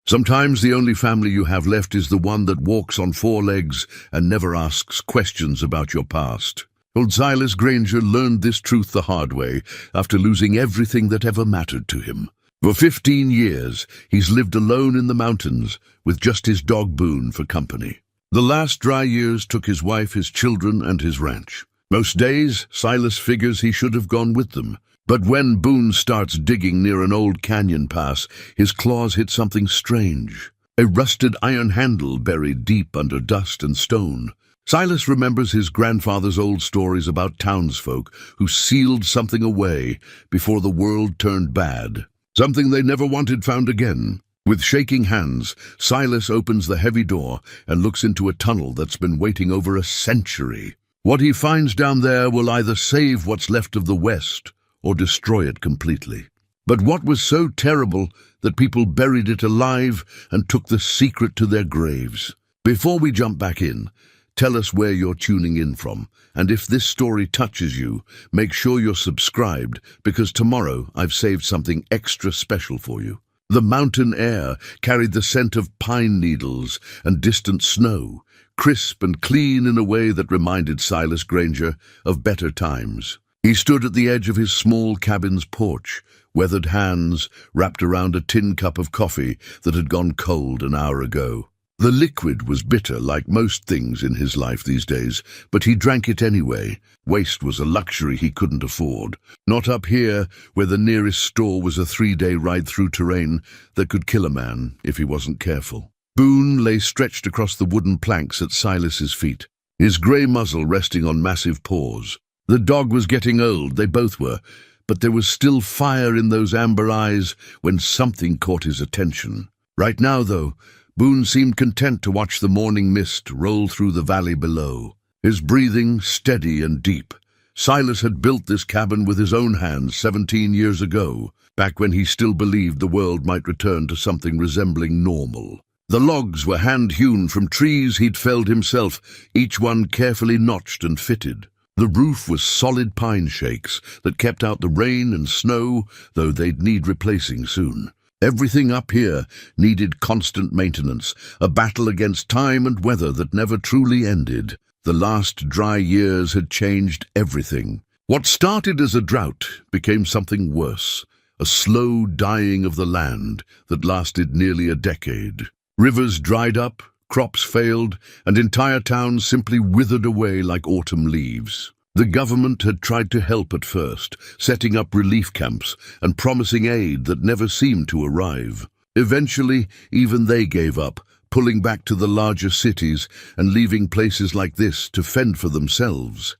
Sometimes the only family you have left is the one that walks on four legs and never asks questions about your past. Old Silas Granger learned this truth the hard way after losing everything that ever mattered to him. For 15 years, he's lived alone in the mountains with just his dog Boone for company. The last dry years took his wife, his children, and his ranch. Most days, Silas figures he should have gone with them. But when Boone starts digging near an old canyon pass, his claws hit something strange. A rusted iron handle buried deep under dust and stone. Silas remembers his grandfather's old stories about townsfolk who sealed something away before the world turned bad. Something they never wanted found again. With shaking hands, Silas opens the heavy door and looks into a tunnel that's been waiting over a century. What he finds down there will either save what's left of the West or destroy it completely. But what was so terrible that people buried it alive and took the secret to their graves? Before we jump back in, tell us where you're tuning in from, and if this story touches you, make sure you're subscribed, because tomorrow I've saved something extra special for you. The mountain air carried the scent of pine needles and distant snow, crisp and clean in a way that reminded Silas Granger of better times. He stood at the edge of his small cabin's porch, weathered hands wrapped around a tin cup of coffee that had gone cold an hour ago. The liquid was bitter, like most things in his life these days, but he drank it anyway. Waste was a luxury he couldn't afford. Not up here, where the nearest store was a 3-day ride through terrain that could kill a man if he wasn't careful. Boone lay stretched across the wooden planks at Silas's feet, his grey muzzle resting on massive paws. The dog was getting old, they both were, but there was still fire in those amber eyes when something caught his attention. Right now, though, Boone seemed content to watch the morning mist roll through the valley below, his breathing steady and deep. Silas had built this cabin with his own hands 17 years ago, back when he still believed the world might return to something resembling normal. The logs were hand-hewn from trees he'd felled himself, each one carefully notched and fitted. The roof was solid pine shakes that kept out the rain and snow, though they'd need replacing soon. Everything up here needed constant maintenance, a battle against time and weather that never truly ended. The last dry years had changed everything. What started as a drought became something worse, a slow dying of the land that lasted nearly a decade. Rivers dried up, crops failed, and entire towns simply withered away like autumn leaves. The government had tried to help at first, setting up relief camps and promising aid that never seemed to arrive. Eventually, even they gave up, pulling back to the larger cities and leaving places like this to fend for themselves.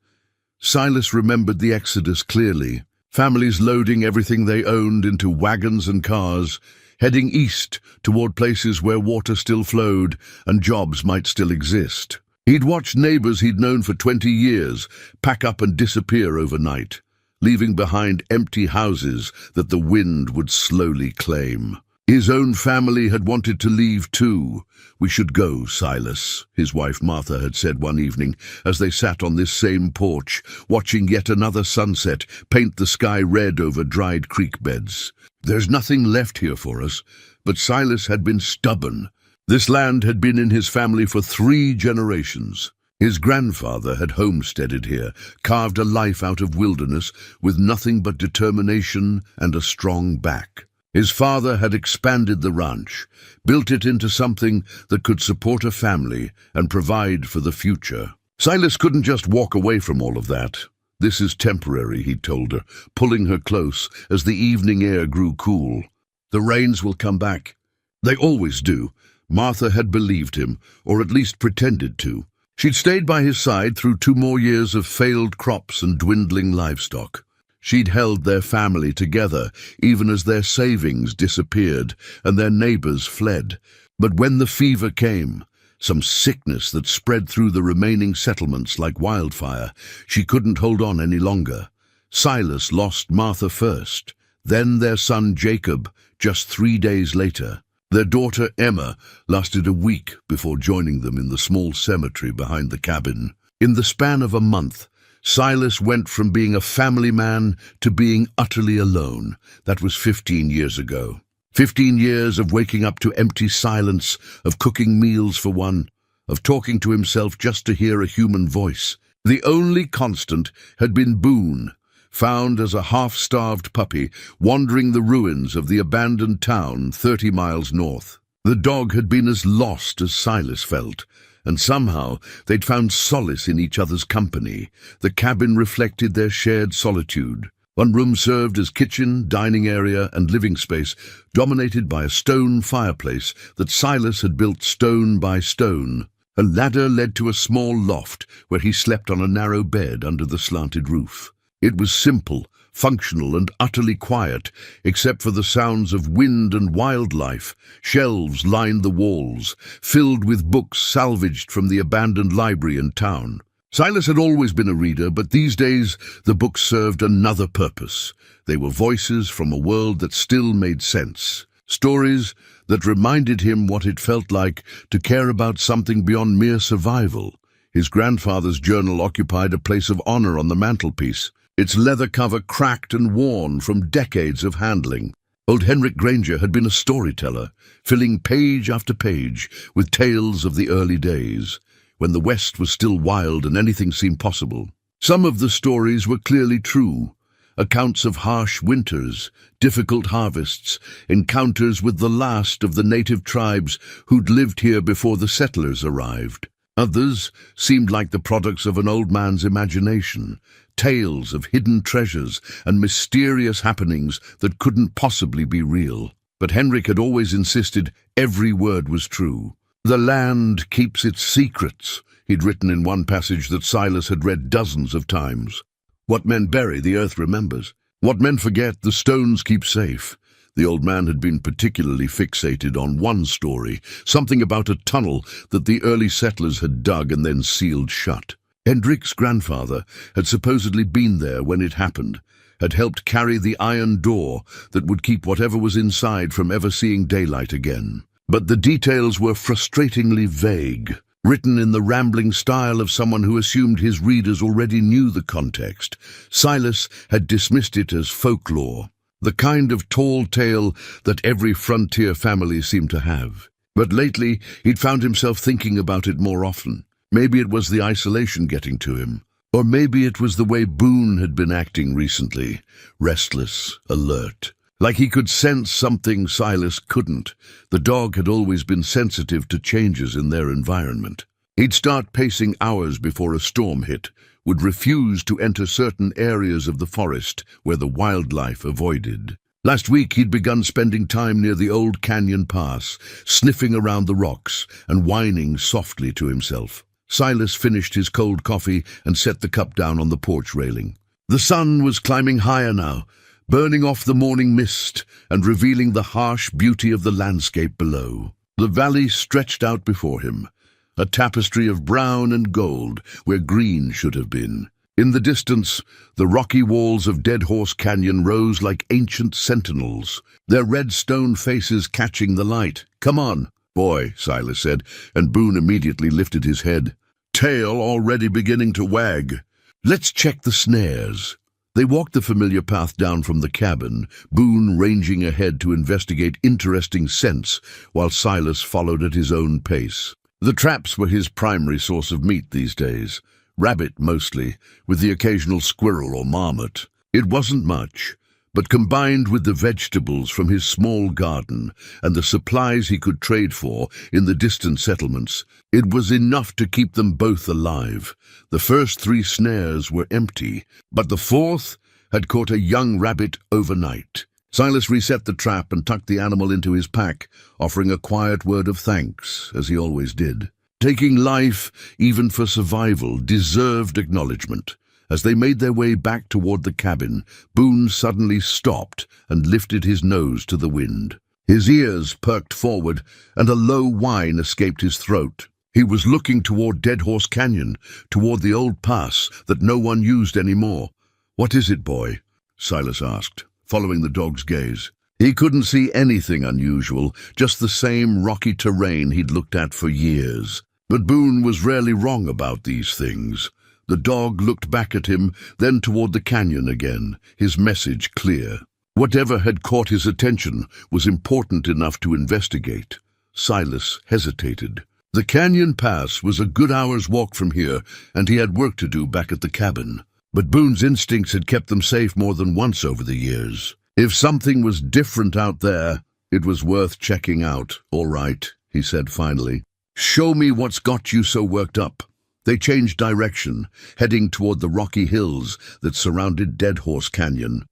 Silas remembered the exodus clearly, families loading everything they owned into wagons and cars, heading east toward places where water still flowed and jobs might still exist. He'd watched neighbors he'd known for 20 years pack up and disappear overnight, leaving behind empty houses that the wind would slowly claim. His own family had wanted to leave too. "We should go, Silas," his wife Martha had said one evening as they sat on this same porch, watching yet another sunset paint the sky red over dried creek beds. "There's nothing left here for us." But Silas had been stubborn. This land had been in his family for 3 generations. His grandfather had homesteaded here, carved a life out of wilderness with nothing but determination and a strong back. His father had expanded the ranch, built it into something that could support a family and provide for the future. Silas couldn't just walk away from all of that. "This is temporary," he told her, pulling her close as the evening air grew cool. "The rains will come back. They always do." Martha had believed him, or at least pretended to. She'd stayed by his side through 2 more years of failed crops and dwindling livestock. She'd held their family together, even as their savings disappeared and their neighbors fled. But when the fever came, some sickness that spread through the remaining settlements like wildfire, she couldn't hold on any longer. Silas lost Martha first, then their son Jacob just 3 days later. Their daughter Emma lasted a week before joining them in the small cemetery behind the cabin. In the span of a month, Silas went from being a family man to being utterly alone. That was 15 years ago. 15 years of waking up to empty silence, of cooking meals for one, of talking to himself just to hear a human voice. The only constant had been Boone, found as a half-starved puppy, wandering the ruins of the abandoned town 30 miles north. The dog had been as lost as Silas felt, and somehow they'd found solace in each other's company. The cabin reflected their shared solitude. One room served as kitchen, dining area, and living space, dominated by a stone fireplace that Silas had built stone by stone. A ladder led to a small loft where he slept on a narrow bed under the slanted roof. It was simple, functional, and utterly quiet, except for the sounds of wind and wildlife. Shelves lined the walls, filled with books salvaged from the abandoned library in town. Silas had always been a reader, but these days the books served another purpose. They were voices from a world that still made sense. Stories that reminded him what it felt like to care about something beyond mere survival. His grandfather's journal occupied a place of honor on the mantelpiece, its leather cover cracked and worn from decades of handling. Old Henrik Granger had been a storyteller, filling page after page with tales of the early days, when the West was still wild and anything seemed possible. Some of the stories were clearly true. Accounts of harsh winters, difficult harvests, encounters with the last of the native tribes who'd lived here before the settlers arrived. Others seemed like the products of an old man's imagination, tales of hidden treasures and mysterious happenings that couldn't possibly be real. But Henrik had always insisted every word was true. "The land keeps its secrets," he'd written in one passage that Silas had read dozens of times. What men bury, the earth remembers. What men forget, the stones keep safe. The old man had been particularly fixated on one story, something about a tunnel that the early settlers had dug and then sealed shut. Hendrik's grandfather had supposedly been there when it happened, had helped carry the iron door that would keep whatever was inside from ever seeing daylight again. But the details were frustratingly vague, written in the rambling style of someone who assumed his readers already knew the context. Silas had dismissed it as folklore, the kind of tall tale that every frontier family seemed to have. But lately, he'd found himself thinking about it more often. Maybe it was the isolation getting to him, or maybe it was the way Boone had been acting recently, restless, alert. Like he could sense something Silas couldn't. The dog had always been sensitive to changes in their environment. He'd start pacing hours before a storm hit, would refuse to enter certain areas of the forest where the wildlife avoided. Last week he'd begun spending time near the old canyon pass, sniffing around the rocks and whining softly to himself. Silas finished his cold coffee and set the cup down on the porch railing. The sun was climbing higher now, burning off the morning mist and revealing the harsh beauty of the landscape below. The valley stretched out before him, a tapestry of brown and gold where green should have been. In the distance, the rocky walls of Dead Horse Canyon rose like ancient sentinels, their red stone faces catching the light. "Come on, boy," Silas said, and Boone immediately lifted his head, tail already beginning to wag. "Let's check the snares." They walked the familiar path down from the cabin, Boone ranging ahead to investigate interesting scents, while Silas followed at his own pace. The traps were his primary source of meat these days, rabbit mostly, with the occasional squirrel or marmot. It wasn't much, but combined with the vegetables from his small garden and the supplies he could trade for in the distant settlements, it was enough to keep them both alive. The first 3 snares were empty, but the 4th had caught a young rabbit overnight. Silas reset the trap and tucked the animal into his pack, offering a quiet word of thanks, as he always did. Taking life, even for survival, deserved acknowledgement. As they made their way back toward the cabin, Boone suddenly stopped and lifted his nose to the wind. His ears perked forward, and a low whine escaped his throat. He was looking toward Dead Horse Canyon, toward the old pass that no one used anymore. "What is it, boy?" Silas asked, following the dog's gaze. He couldn't see anything unusual, just the same rocky terrain he'd looked at for years. But Boone was rarely wrong about these things. The dog looked back at him, then toward the canyon again, his message clear. Whatever had caught his attention was important enough to investigate. Silas hesitated. The canyon pass was a good hour's walk from here, and he had work to do back at the cabin. But Boone's instincts had kept them safe more than once over the years. If something was different out there, it was worth checking out. "All right," he said finally. "Show me what's got you so worked up." They changed direction, heading toward the rocky hills that surrounded Dead Horse Canyon.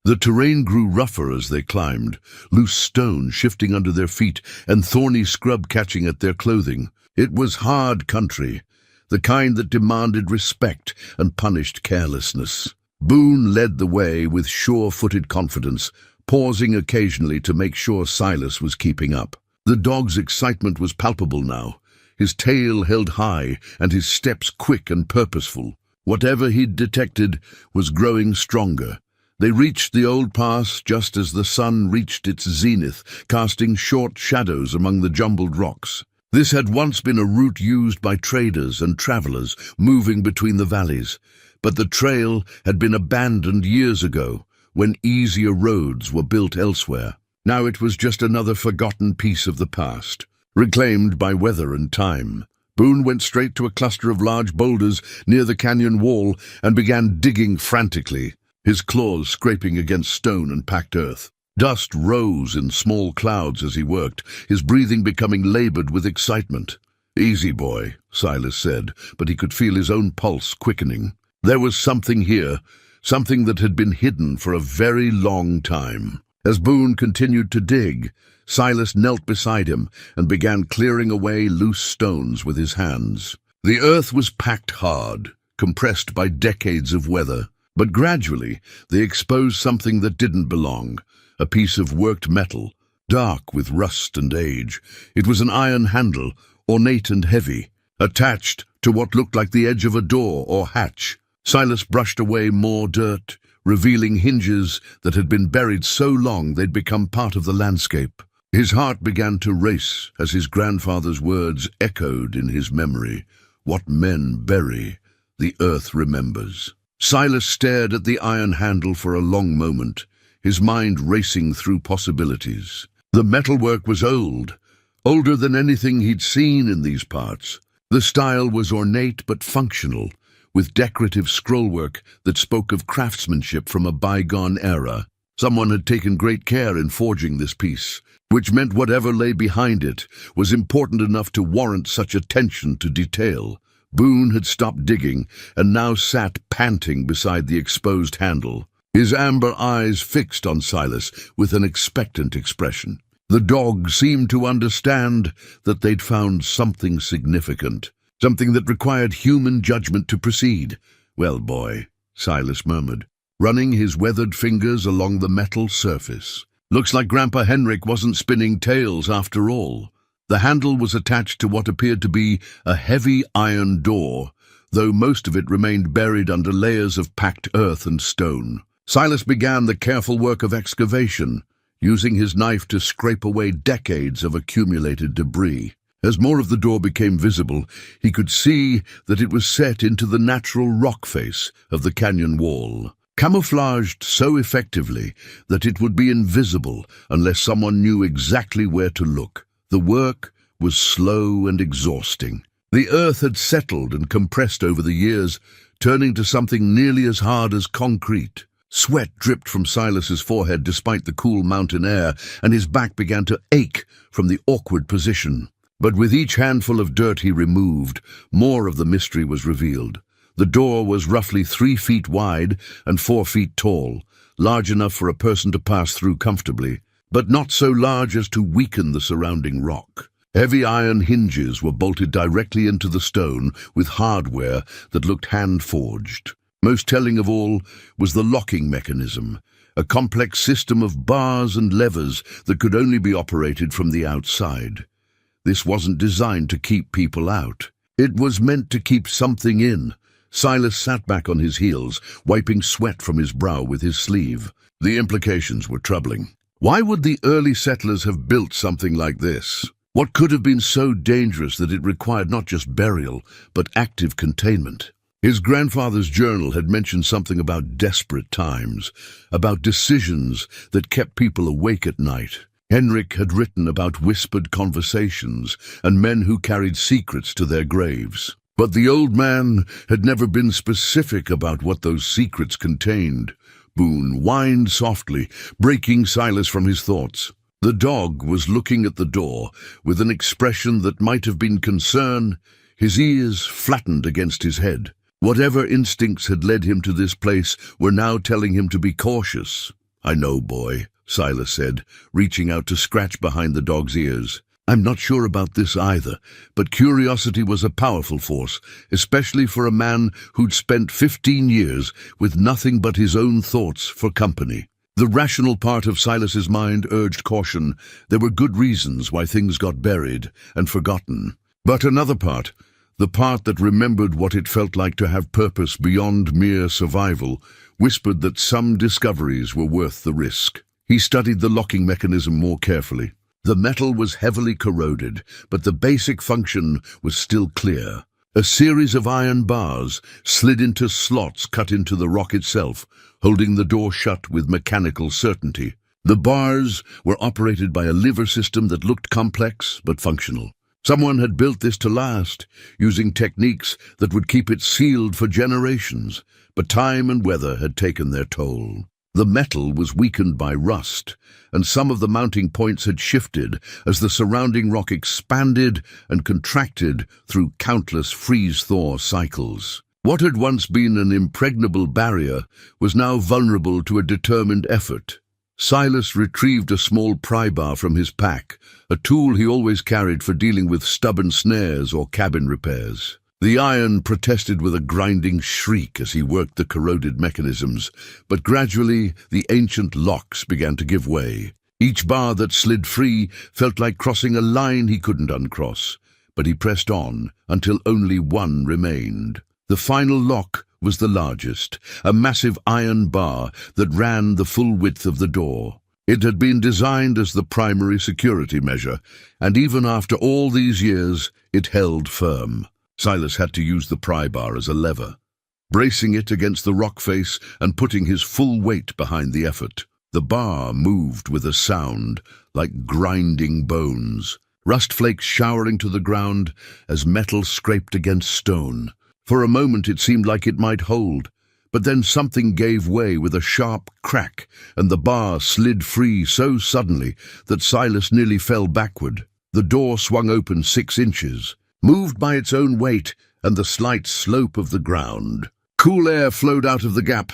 The terrain grew rougher as they climbed, loose stone shifting under their feet and thorny scrub catching at their clothing. It was hard country, the kind that demanded respect and punished carelessness. Boone led the way with sure-footed confidence, pausing occasionally to make sure Silas was keeping up. The dog's excitement was palpable now, his tail held high and his steps quick and purposeful. Whatever he'd detected was growing stronger. They reached the old pass just as the sun reached its zenith, casting short shadows among the jumbled rocks. This had once been a route used by traders and travelers moving between the valleys, but the trail had been abandoned years ago when easier roads were built elsewhere. Now it was just another forgotten piece of the past, reclaimed by weather and time. Boone went straight to a cluster of large boulders near the canyon wall and began digging frantically, his claws scraping against stone and packed earth. Dust rose in small clouds as he worked, his breathing becoming labored with excitement. "Easy, boy," Silas said, but he could feel his own pulse quickening. There was something here, something that had been hidden for a very long time. As Boone continued to dig, Silas knelt beside him and began clearing away loose stones with his hands. The earth was packed hard, compressed by decades of weather. But gradually, they exposed something that didn't belong, a piece of worked metal, dark with rust and age. It was an iron handle, ornate and heavy, attached to what looked like the edge of a door or hatch. Silas brushed away more dirt, revealing hinges that had been buried so long they'd become part of the landscape. His heart began to race as his grandfather's words echoed in his memory. "What men bury, the earth remembers." Silas stared at the iron handle for a long moment, his mind racing through possibilities. The metalwork was old, older than anything he'd seen in these parts. The style was ornate but functional, with decorative scrollwork that spoke of craftsmanship from a bygone era. Someone had taken great care in forging this piece, which meant whatever lay behind it was important enough to warrant such attention to detail. Boone had stopped digging and now sat panting beside the exposed handle, his amber eyes fixed on Silas with an expectant expression. The dog seemed to understand that they'd found something significant, something that required human judgment to proceed. "Well, boy," Silas murmured, running his weathered fingers along the metal surface. "Looks like Grandpa Henrik wasn't spinning tales after all." The handle was attached to what appeared to be a heavy iron door, though most of it remained buried under layers of packed earth and stone. Silas began the careful work of excavation, using his knife to scrape away decades of accumulated debris. As more of the door became visible, he could see that it was set into the natural rock face of the canyon wall, camouflaged so effectively that it would be invisible unless someone knew exactly where to look. The work was slow and exhausting. The earth had settled and compressed over the years, turning to something nearly as hard as concrete. Sweat dripped from Silas's forehead despite the cool mountain air, and his back began to ache from the awkward position. But with each handful of dirt he removed, more of the mystery was revealed. The door was roughly 3 feet wide and 4 feet tall, large enough for a person to pass through comfortably, but not so large as to weaken the surrounding rock. Heavy iron hinges were bolted directly into the stone with hardware that looked hand-forged. Most telling of all was the locking mechanism, a complex system of bars and levers that could only be operated from the outside. This wasn't designed to keep people out. It was meant to keep something in. Silas sat back on his heels, wiping sweat from his brow with his sleeve. The implications were troubling. Why would the early settlers have built something like this? What could have been so dangerous that it required not just burial, but active containment? His grandfather's journal had mentioned something about desperate times, about decisions that kept people awake at night. Henrik had written about whispered conversations and men who carried secrets to their graves. But the old man had never been specific about what those secrets contained. Boone whined softly, breaking Silas from his thoughts. The dog was looking at the door with an expression that might have been concern, his ears flattened against his head. Whatever instincts had led him to this place were now telling him to be cautious. "I know, boy," Silas said, reaching out to scratch behind the dog's ears. "I'm not sure about this either, but curiosity was a powerful force, especially for a man who'd spent 15 years with nothing but his own thoughts for company." The rational part of Silas's mind urged caution. There were good reasons why things got buried and forgotten. But another part, the part that remembered what it felt like to have purpose beyond mere survival, whispered that some discoveries were worth the risk. He studied the locking mechanism more carefully. The metal was heavily corroded, but the basic function was still clear. A series of iron bars slid into slots cut into the rock itself, holding the door shut with mechanical certainty. The bars were operated by a lever system that looked complex but functional. Someone had built this to last, using techniques that would keep it sealed for generations, but time and weather had taken their toll. The metal was weakened by rust, and some of the mounting points had shifted as the surrounding rock expanded and contracted through countless freeze-thaw cycles. What had once been an impregnable barrier was now vulnerable to a determined effort. Silas retrieved a small pry bar from his pack, a tool he always carried for dealing with stubborn snares or cabin repairs. The iron protested with a grinding shriek as he worked the corroded mechanisms, but gradually the ancient locks began to give way. Each bar that slid free felt like crossing a line he couldn't uncross, but he pressed on until only one remained. The final lock was the largest, a massive iron bar that ran the full width of the door. It had been designed as the primary security measure, and even after all these years, it held firm. Silas had to use the pry bar as a lever, bracing it against the rock face and putting his full weight behind the effort. The bar moved with a sound like grinding bones, rust flakes showering to the ground as metal scraped against stone. For a moment it seemed like it might hold, but then something gave way with a sharp crack, and the bar slid free so suddenly that Silas nearly fell backward. The door swung open 6 inches, moved by its own weight and the slight slope of the ground. Cool air flowed out of the gap,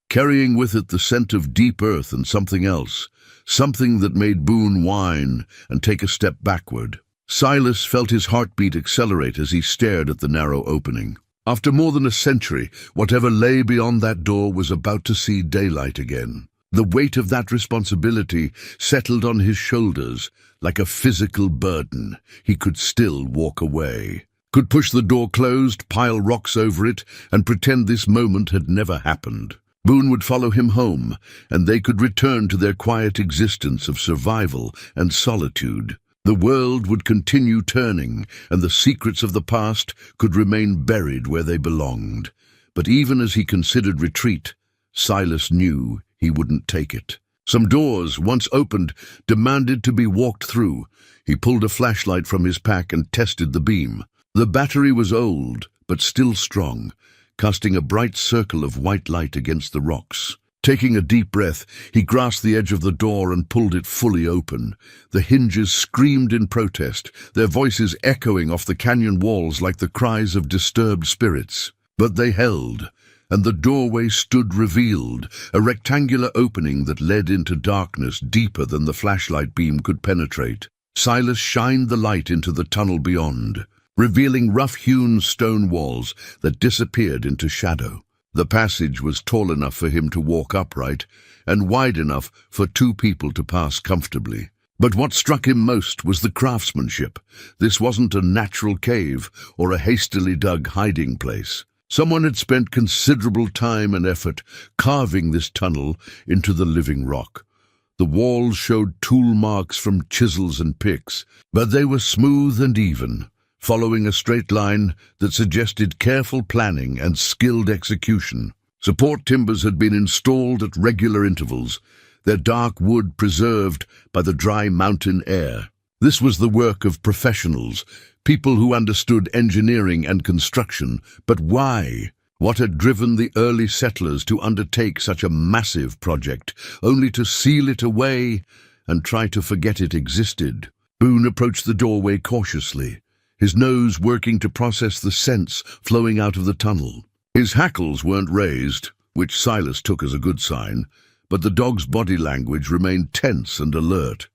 carrying with it the scent of deep earth and something else, something that made Boone whine and take a step backward. Silas felt his heartbeat accelerate as he stared at the narrow opening. After more than a century, whatever lay beyond that door was about to see daylight again. The weight of that responsibility settled on his shoulders like a physical burden. He could still walk away, could push the door closed, pile rocks over it, and pretend this moment had never happened. Boone would follow him home, and they could return to their quiet existence of survival and solitude. The world would continue turning, and the secrets of the past could remain buried where they belonged. But even as he considered retreat, Silas knew he wouldn't take it. Some doors, once opened, demanded to be walked through. He pulled a flashlight from his pack and tested the beam. The battery was old, but still strong, casting a bright circle of white light against the rocks. Taking a deep breath, he grasped the edge of the door and pulled it fully open. The hinges screamed in protest, their voices echoing off the canyon walls like the cries of disturbed spirits. But they held, and the doorway stood revealed, a rectangular opening that led into darkness deeper than the flashlight beam could penetrate. Silas shined the light into the tunnel beyond, revealing rough-hewn stone walls that disappeared into shadow. The passage was tall enough for him to walk upright, and wide enough for 2 people to pass comfortably. But what struck him most was the craftsmanship. This wasn't a natural cave or a hastily dug hiding place. Someone had spent considerable time and effort carving this tunnel into the living rock. The walls showed tool marks from chisels and picks, but they were smooth and even, following a straight line that suggested careful planning and skilled execution. Support timbers had been installed at regular intervals, their dark wood preserved by the dry mountain air. This was the work of professionals, people who understood engineering and construction. But why? What had driven the early settlers to undertake such a massive project, only to seal it away and try to forget it existed? Boone approached the doorway cautiously, his nose working to process the scents flowing out of the tunnel. His hackles weren't raised, which Silas took as a good sign, but the dog's body language remained tense and alert.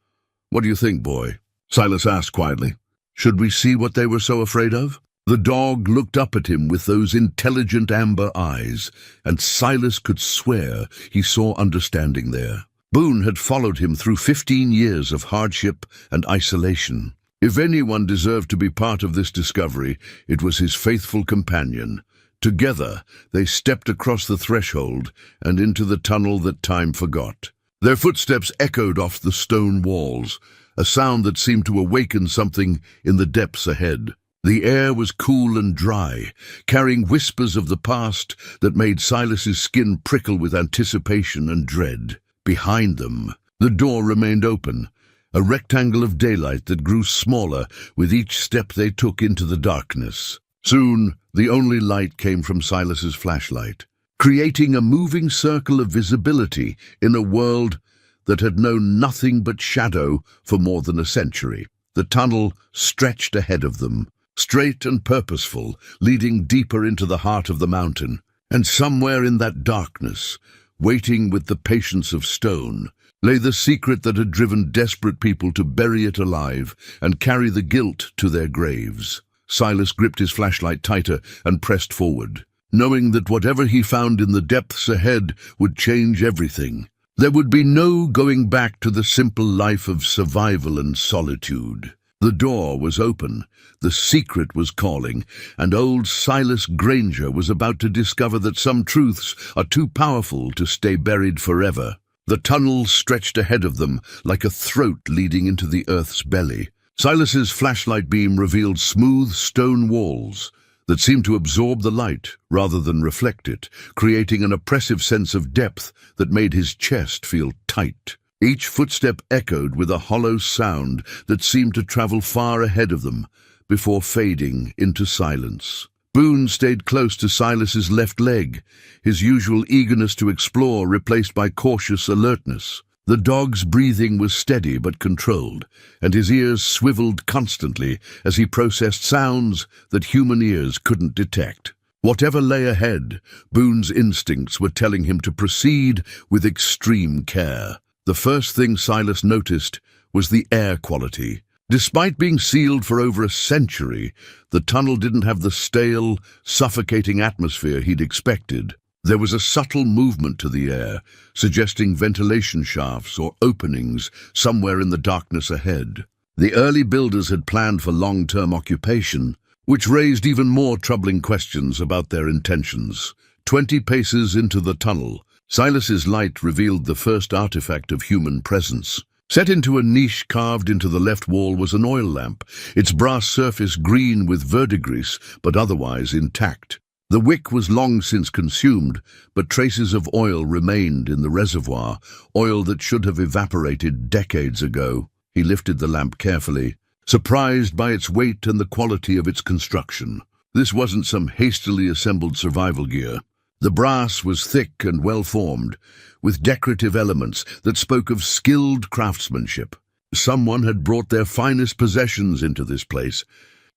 "What do you think, boy?" Silas asked quietly. "Should we see what they were so afraid of?" The dog looked up at him with those intelligent amber eyes, and Silas could swear he saw understanding there. Boone had followed him through 15 years of hardship and isolation. If anyone deserved to be part of this discovery, it was his faithful companion. Together, they stepped across the threshold and into the tunnel that time forgot. Their footsteps echoed off the stone walls, a sound that seemed to awaken something in the depths ahead. The air was cool and dry, carrying whispers of the past that made Silas's skin prickle with anticipation and dread. Behind them, the door remained open, a rectangle of daylight that grew smaller with each step they took into the darkness. Soon, the only light came from Silas's flashlight, creating a moving circle of visibility in a world that had known nothing but shadow for more than a century. The tunnel stretched ahead of them, straight and purposeful, leading deeper into the heart of the mountain. And somewhere in that darkness, waiting with the patience of stone, lay the secret that had driven desperate people to bury it alive and carry the guilt to their graves. Silas gripped his flashlight tighter and pressed forward, knowing that whatever he found in the depths ahead would change everything. There would be no going back to the simple life of survival and solitude. The door was open, the secret was calling, and old Silas Granger was about to discover that some truths are too powerful to stay buried forever. The tunnel stretched ahead of them like a throat leading into the earth's belly. Silas's flashlight beam revealed smooth stone walls that seemed to absorb the light rather than reflect it, creating an oppressive sense of depth that made his chest feel tight. Each footstep echoed with a hollow sound that seemed to travel far ahead of them before fading into silence. Boone stayed close to Silas's left leg, his usual eagerness to explore replaced by cautious alertness. The dog's breathing was steady but controlled, and his ears swiveled constantly as he processed sounds that human ears couldn't detect. Whatever lay ahead, Boone's instincts were telling him to proceed with extreme care. The first thing Silas noticed was the air quality. Despite being sealed for over a century, the tunnel didn't have the stale, suffocating atmosphere he'd expected. There was a subtle movement to the air, suggesting ventilation shafts or openings somewhere in the darkness ahead. The early builders had planned for long-term occupation, which raised even more troubling questions about their intentions. 20 paces into the tunnel, Silas's light revealed the first artifact of human presence. Set into a niche carved into the left wall was an oil lamp, its brass surface green with verdigris, but otherwise intact. The wick was long since consumed, but traces of oil remained in the reservoir, oil that should have evaporated decades ago. He lifted the lamp carefully, surprised by its weight and the quality of its construction. This wasn't some hastily assembled survival gear. The brass was thick and well-formed, with decorative elements that spoke of skilled craftsmanship. Someone had brought their finest possessions into this place,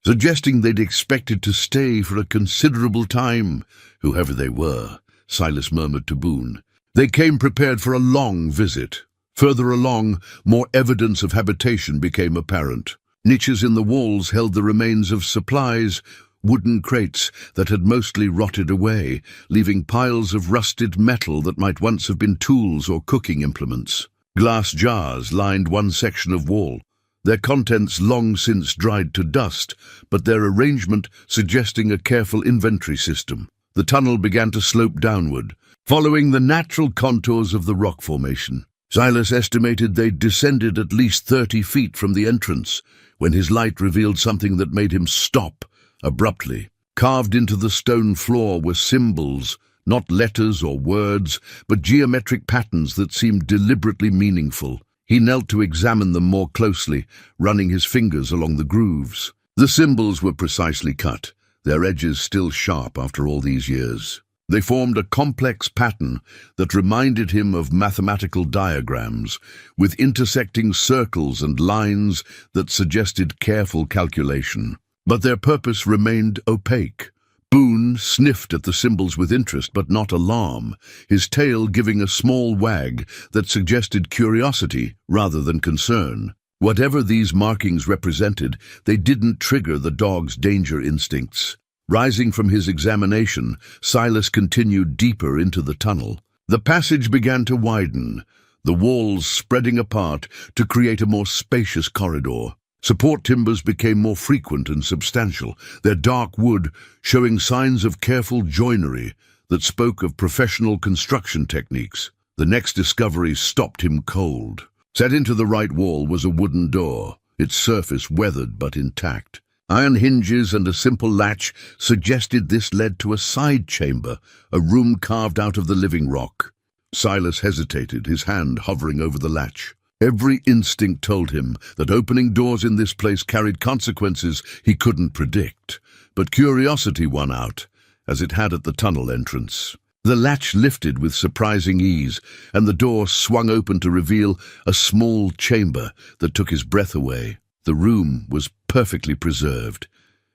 suggesting they'd expected to stay for a considerable time. Whoever they were, Silas murmured to Boone. They came prepared for a long visit. Further along, more evidence of habitation became apparent. Niches in the walls held the remains of supplies, wooden crates that had mostly rotted away, leaving piles of rusted metal that might once have been tools or cooking implements. Glass jars lined one section of wall, their contents long since dried to dust, but their arrangement suggesting a careful inventory system. The tunnel began to slope downward, following the natural contours of the rock formation. Silas estimated they'd descended at least 30 feet from the entrance, when his light revealed something that made him stop abruptly. Carved into the stone floor were symbols, not letters or words, but geometric patterns that seemed deliberately meaningful. He knelt to examine them more closely, running his fingers along the grooves. The symbols were precisely cut, their edges still sharp after all these years. They formed a complex pattern that reminded him of mathematical diagrams, with intersecting circles and lines that suggested careful calculation. But their purpose remained opaque. Boone sniffed at the symbols with interest but not alarm, his tail giving a small wag that suggested curiosity rather than concern. Whatever these markings represented, they didn't trigger the dog's danger instincts. Rising from his examination, Silas continued deeper into the tunnel. The passage began to widen, the walls spreading apart to create a more spacious corridor. Support timbers became more frequent and substantial, their dark wood showing signs of careful joinery that spoke of professional construction techniques. The next discovery stopped him cold. Set into the right wall was a wooden door, its surface weathered but intact. Iron hinges and a simple latch suggested this led to a side chamber, a room carved out of the living rock. Silas hesitated, his hand hovering over the latch. Every instinct told him that opening doors in this place carried consequences he couldn't predict, but curiosity won out, as it had at the tunnel entrance. The latch lifted with surprising ease, and the door swung open to reveal a small chamber that took his breath away. The room was perfectly preserved,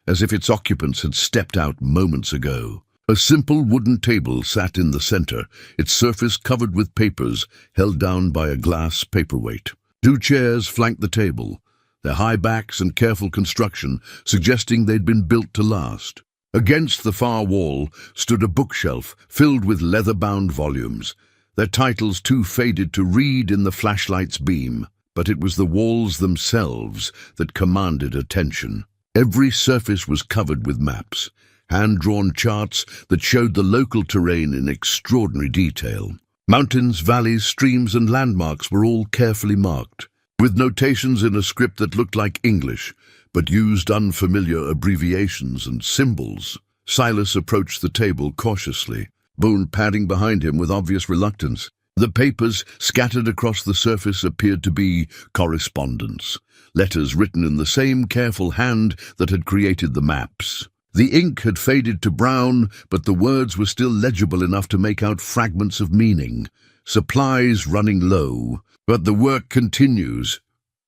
as if its occupants had stepped out moments ago. A simple wooden table sat in the center, its surface covered with papers held down by a glass paperweight. 2 chairs flanked the table, their high backs and careful construction suggesting they'd been built to last. Against the far wall stood a bookshelf filled with leather-bound volumes, their titles too faded to read in the flashlight's beam. But it was the walls themselves that commanded attention. Every surface was covered with maps, hand-drawn charts that showed the local terrain in extraordinary detail. Mountains, valleys, streams, and landmarks were all carefully marked, with notations in a script that looked like English, but used unfamiliar abbreviations and symbols. Silas approached the table cautiously, Boone padding behind him with obvious reluctance. The papers scattered across the surface appeared to be correspondence, letters written in the same careful hand that had created the maps. The ink had faded to brown, but the words were still legible enough to make out fragments of meaning. Supplies running low, but the work continues,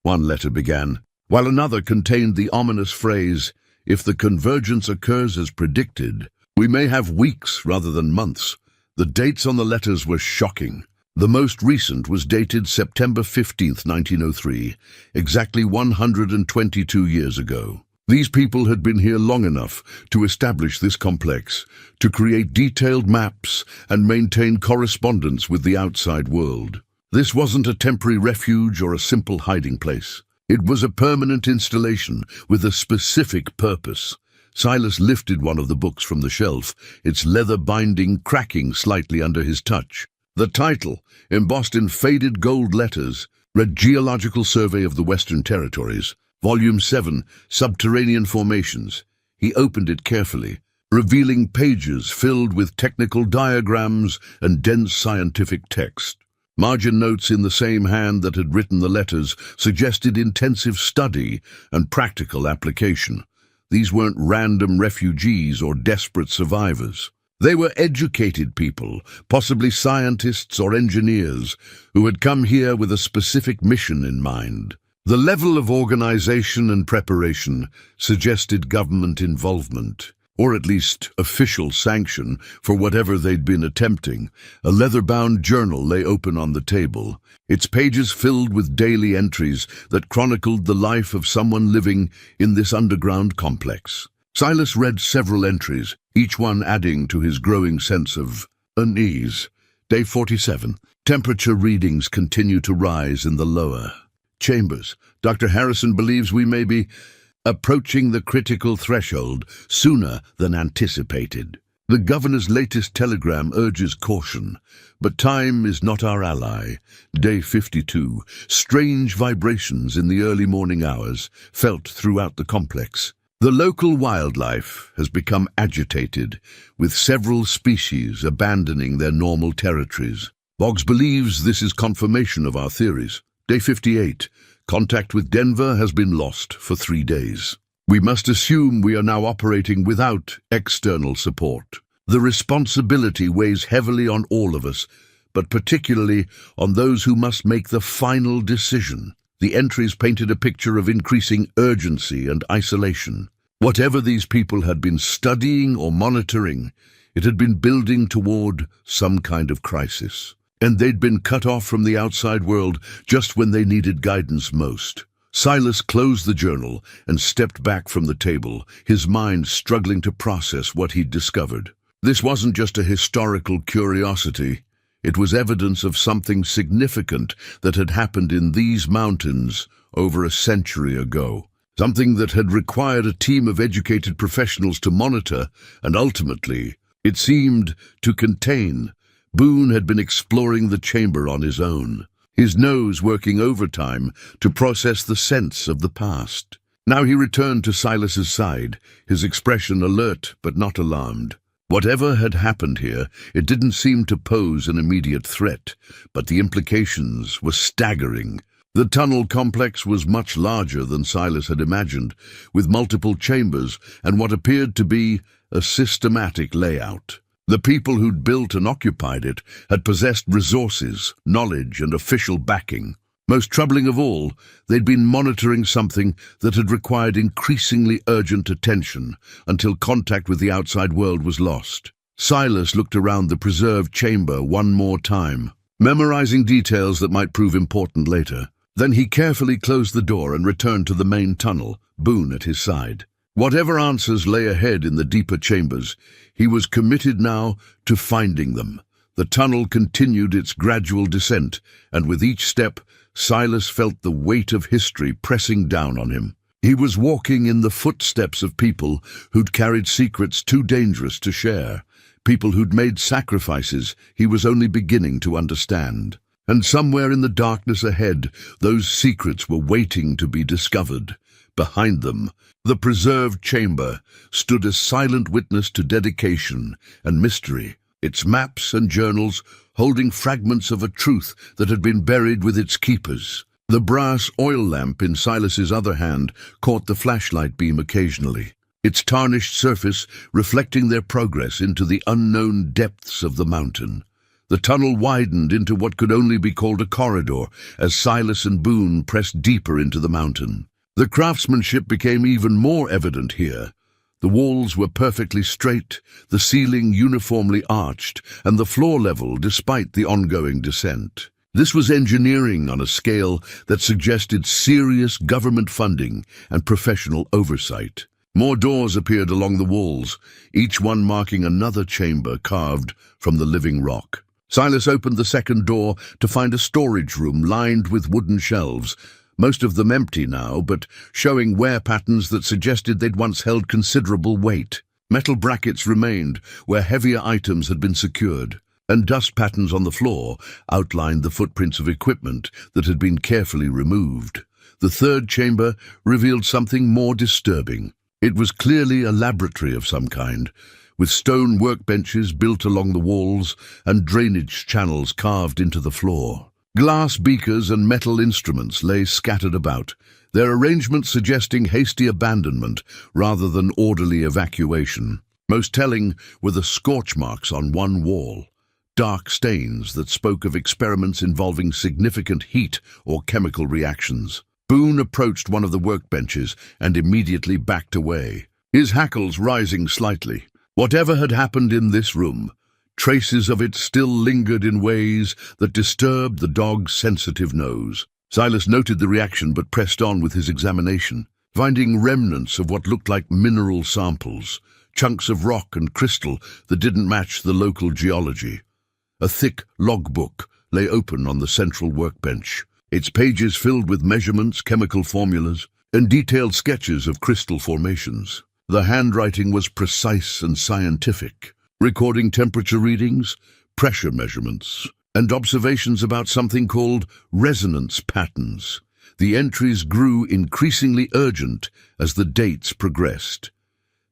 one letter began, while another contained the ominous phrase, "If the convergence occurs as predicted, we may have weeks rather than months." The dates on the letters were shocking. The most recent was dated September 15th, 1903, exactly 122 years ago. These people had been here long enough to establish this complex, to create detailed maps and maintain correspondence with the outside world. This wasn't a temporary refuge or a simple hiding place. It was a permanent installation with a specific purpose. Silas lifted one of the books from the shelf, its leather binding cracking slightly under his touch. The title, embossed in faded gold letters, read Geological Survey of the Western Territories, Volume 7, Subterranean Formations. He opened it carefully, revealing pages filled with technical diagrams and dense scientific text. Margin notes in the same hand that had written the letters suggested intensive study and practical application. These weren't random refugees or desperate survivors. They were educated people, possibly scientists or engineers, who had come here with a specific mission in mind. The level of organization and preparation suggested government involvement, or at least official sanction for whatever they'd been attempting. A leather-bound journal lay open on the table, its pages filled with daily entries that chronicled the life of someone living in this underground complex. Silas read several entries, each one adding to his growing sense of unease. Day 47. Temperature readings continue to rise in the lower chambers. Dr. Harrison believes we may be approaching the critical threshold sooner than anticipated. The governor's latest telegram urges caution, but time is not our ally. Day 52. Strange vibrations in the early morning hours felt throughout the complex. The local wildlife has become agitated, with several species abandoning their normal territories. Boggs believes this is confirmation of our theories. Day 58. Contact with Denver has been lost for 3 days. We must assume we are now operating without external support. The responsibility weighs heavily on all of us, but particularly on those who must make the final decision. The entries painted a picture of increasing urgency and isolation. Whatever these people had been studying or monitoring, it had been building toward some kind of crisis. And they'd been cut off from the outside world just when they needed guidance most. Silas closed the journal and stepped back from the table, his mind struggling to process what he'd discovered. This wasn't just a historical curiosity. It was evidence of something significant that had happened in these mountains over a century ago. Something that had required a team of educated professionals to monitor and ultimately, it seemed, to contain. Boone had been exploring the chamber on his own, his nose working overtime to process the sense of the past. Now he returned to Silas's side, his expression alert but not alarmed. Whatever had happened here, it didn't seem to pose an immediate threat, but the implications were staggering. The tunnel complex was much larger than Silas had imagined, with multiple chambers and what appeared to be a systematic layout. The people who'd built and occupied it had possessed resources, knowledge, and official backing. Most troubling of all, they'd been monitoring something that had required increasingly urgent attention until contact with the outside world was lost. Silas looked around the preserved chamber one more time, memorizing details that might prove important later. Then he carefully closed the door and returned to the main tunnel, Boone at his side. Whatever answers lay ahead in the deeper chambers, he was committed now to finding them. The tunnel continued its gradual descent, and with each step, Silas felt the weight of history pressing down on him. He was walking in the footsteps of people who'd carried secrets too dangerous to share, people who'd made sacrifices he was only beginning to understand. And somewhere in the darkness ahead, those secrets were waiting to be discovered. Behind them, the preserved chamber stood a silent witness to dedication and mystery, its maps and journals holding fragments of a truth that had been buried with its keepers. The brass oil lamp in Silas's other hand caught the flashlight beam occasionally, its tarnished surface reflecting their progress into the unknown depths of the mountain. The tunnel widened into what could only be called a corridor as Silas and Boone pressed deeper into the mountain. The craftsmanship became even more evident here. The walls were perfectly straight, the ceiling uniformly arched, and the floor level despite the ongoing descent. This was engineering on a scale that suggested serious government funding and professional oversight. More doors appeared along the walls, each one marking another chamber carved from the living rock. Silas opened the second door to find a storage room lined with wooden shelves, most of them empty now, but showing wear patterns that suggested they'd once held considerable weight. Metal brackets remained where heavier items had been secured, and dust patterns on the floor outlined the footprints of equipment that had been carefully removed. The third chamber revealed something more disturbing. It was clearly a laboratory of some kind, with stone workbenches built along the walls and drainage channels carved into the floor. Glass beakers and metal instruments lay scattered about, their arrangement suggesting hasty abandonment rather than orderly evacuation. Most telling were the scorch marks on one wall, dark stains that spoke of experiments involving significant heat or chemical reactions. Boone approached one of the workbenches and immediately backed away, his hackles rising slightly. Whatever had happened in this room, traces of it still lingered in ways that disturbed the dog's sensitive nose. Silas noted the reaction but pressed on with his examination, finding remnants of what looked like mineral samples, chunks of rock and crystal that didn't match the local geology. A thick logbook lay open on the central workbench, its pages filled with measurements, chemical formulas, and detailed sketches of crystal formations. The handwriting was precise and scientific, recording temperature readings, pressure measurements, and observations about something called resonance patterns. The entries grew increasingly urgent as the dates progressed.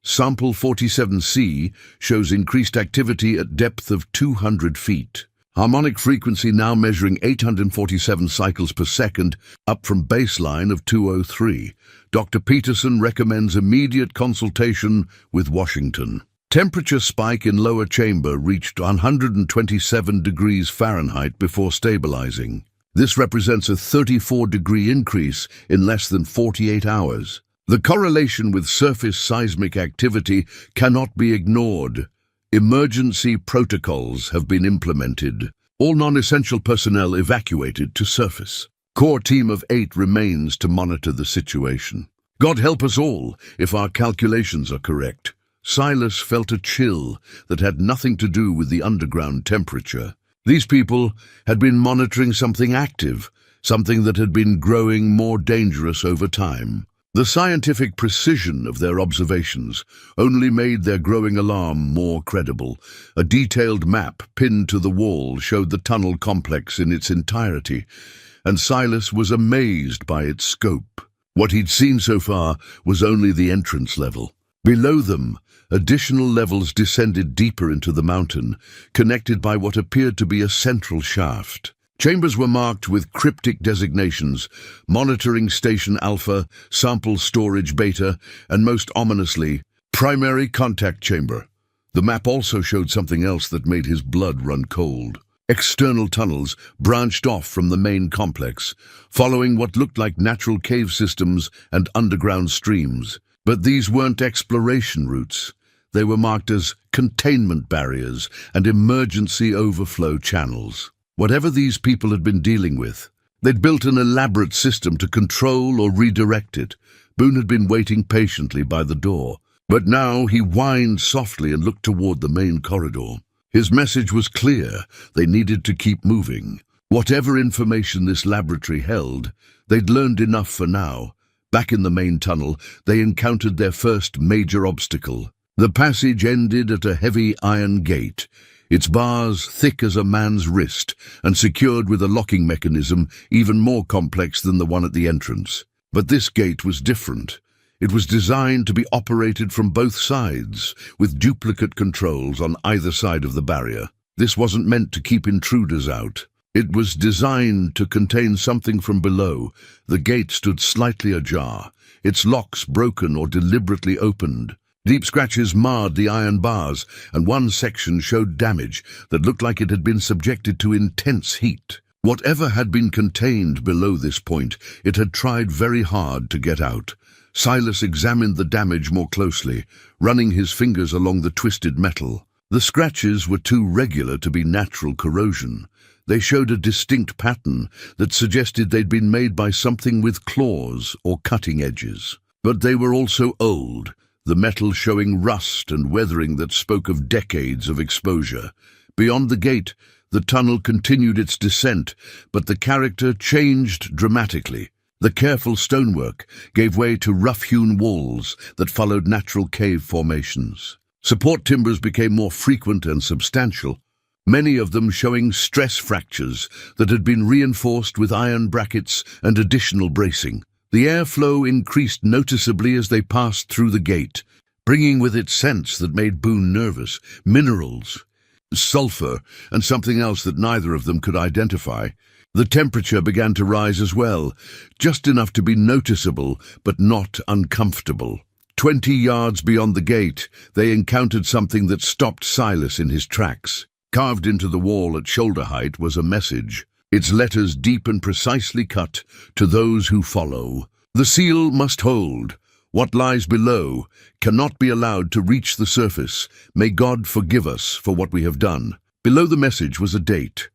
Sample 47C shows increased activity at depth of 200 feet. Harmonic frequency now measuring 847 cycles per second, up from baseline of 203. Dr. Peterson recommends immediate consultation with Washington. Temperature spike in lower chamber reached 127 degrees Fahrenheit before stabilizing. This represents a 34-degree increase in less than 48 hours. The correlation with surface seismic activity cannot be ignored. Emergency protocols have been implemented. All non-essential personnel evacuated to surface. Core team of 8 remains to monitor the situation. God help us all if our calculations are correct. Silas felt a chill that had nothing to do with the underground temperature. These people had been monitoring something active, something that had been growing more dangerous over time. The scientific precision of their observations only made their growing alarm more credible. A detailed map pinned to the wall showed the tunnel complex in its entirety, and Silas was amazed by its scope. What he'd seen so far was only the entrance level. Below them, additional levels descended deeper into the mountain, connected by what appeared to be a central shaft. Chambers were marked with cryptic designations: Monitoring Station Alpha, Sample Storage Beta, and most ominously, Primary Contact Chamber. The map also showed something else that made his blood run cold. External tunnels branched off from the main complex, following what looked like natural cave systems and underground streams. But these weren't exploration routes. They were marked as containment barriers and emergency overflow channels. Whatever these people had been dealing with, they'd built an elaborate system to control or redirect it. Boone had been waiting patiently by the door, but now he whined softly and looked toward the main corridor. His message was clear: they needed to keep moving. Whatever information this laboratory held, they'd learned enough for now. Back in the main tunnel, they encountered their first major obstacle. The passage ended at a heavy iron gate, its bars thick as a man's wrist and secured with a locking mechanism even more complex than the one at the entrance. But this gate was different. It was designed to be operated from both sides, with duplicate controls on either side of the barrier. This wasn't meant to keep intruders out. It was designed to contain something from below. The gate stood slightly ajar, its locks broken or deliberately opened. Deep scratches marred the iron bars, and one section showed damage that looked like it had been subjected to intense heat. Whatever had been contained below this point, it had tried very hard to get out. Silas examined the damage more closely, running his fingers along the twisted metal. The scratches were too regular to be natural corrosion. They showed a distinct pattern that suggested they'd been made by something with claws or cutting edges. But they were also old, the metal showing rust and weathering that spoke of decades of exposure. Beyond the gate, the tunnel continued its descent, but the character changed dramatically. The careful stonework gave way to rough-hewn walls that followed natural cave formations. Support timbers became more frequent and substantial, many of them showing stress fractures that had been reinforced with iron brackets and additional bracing. The airflow increased noticeably as they passed through the gate, bringing with it scents that made Boone nervous: minerals, sulfur, and something else that neither of them could identify. The temperature began to rise as well, just enough to be noticeable but not uncomfortable. 20 yards beyond the gate, they encountered something that stopped Silas in his tracks. Carved into the wall at shoulder height was a message, its letters deep and precisely cut: to those who follow. The seal must hold. What lies below cannot be allowed to reach the surface. May God forgive us for what we have done. Below the message was a date,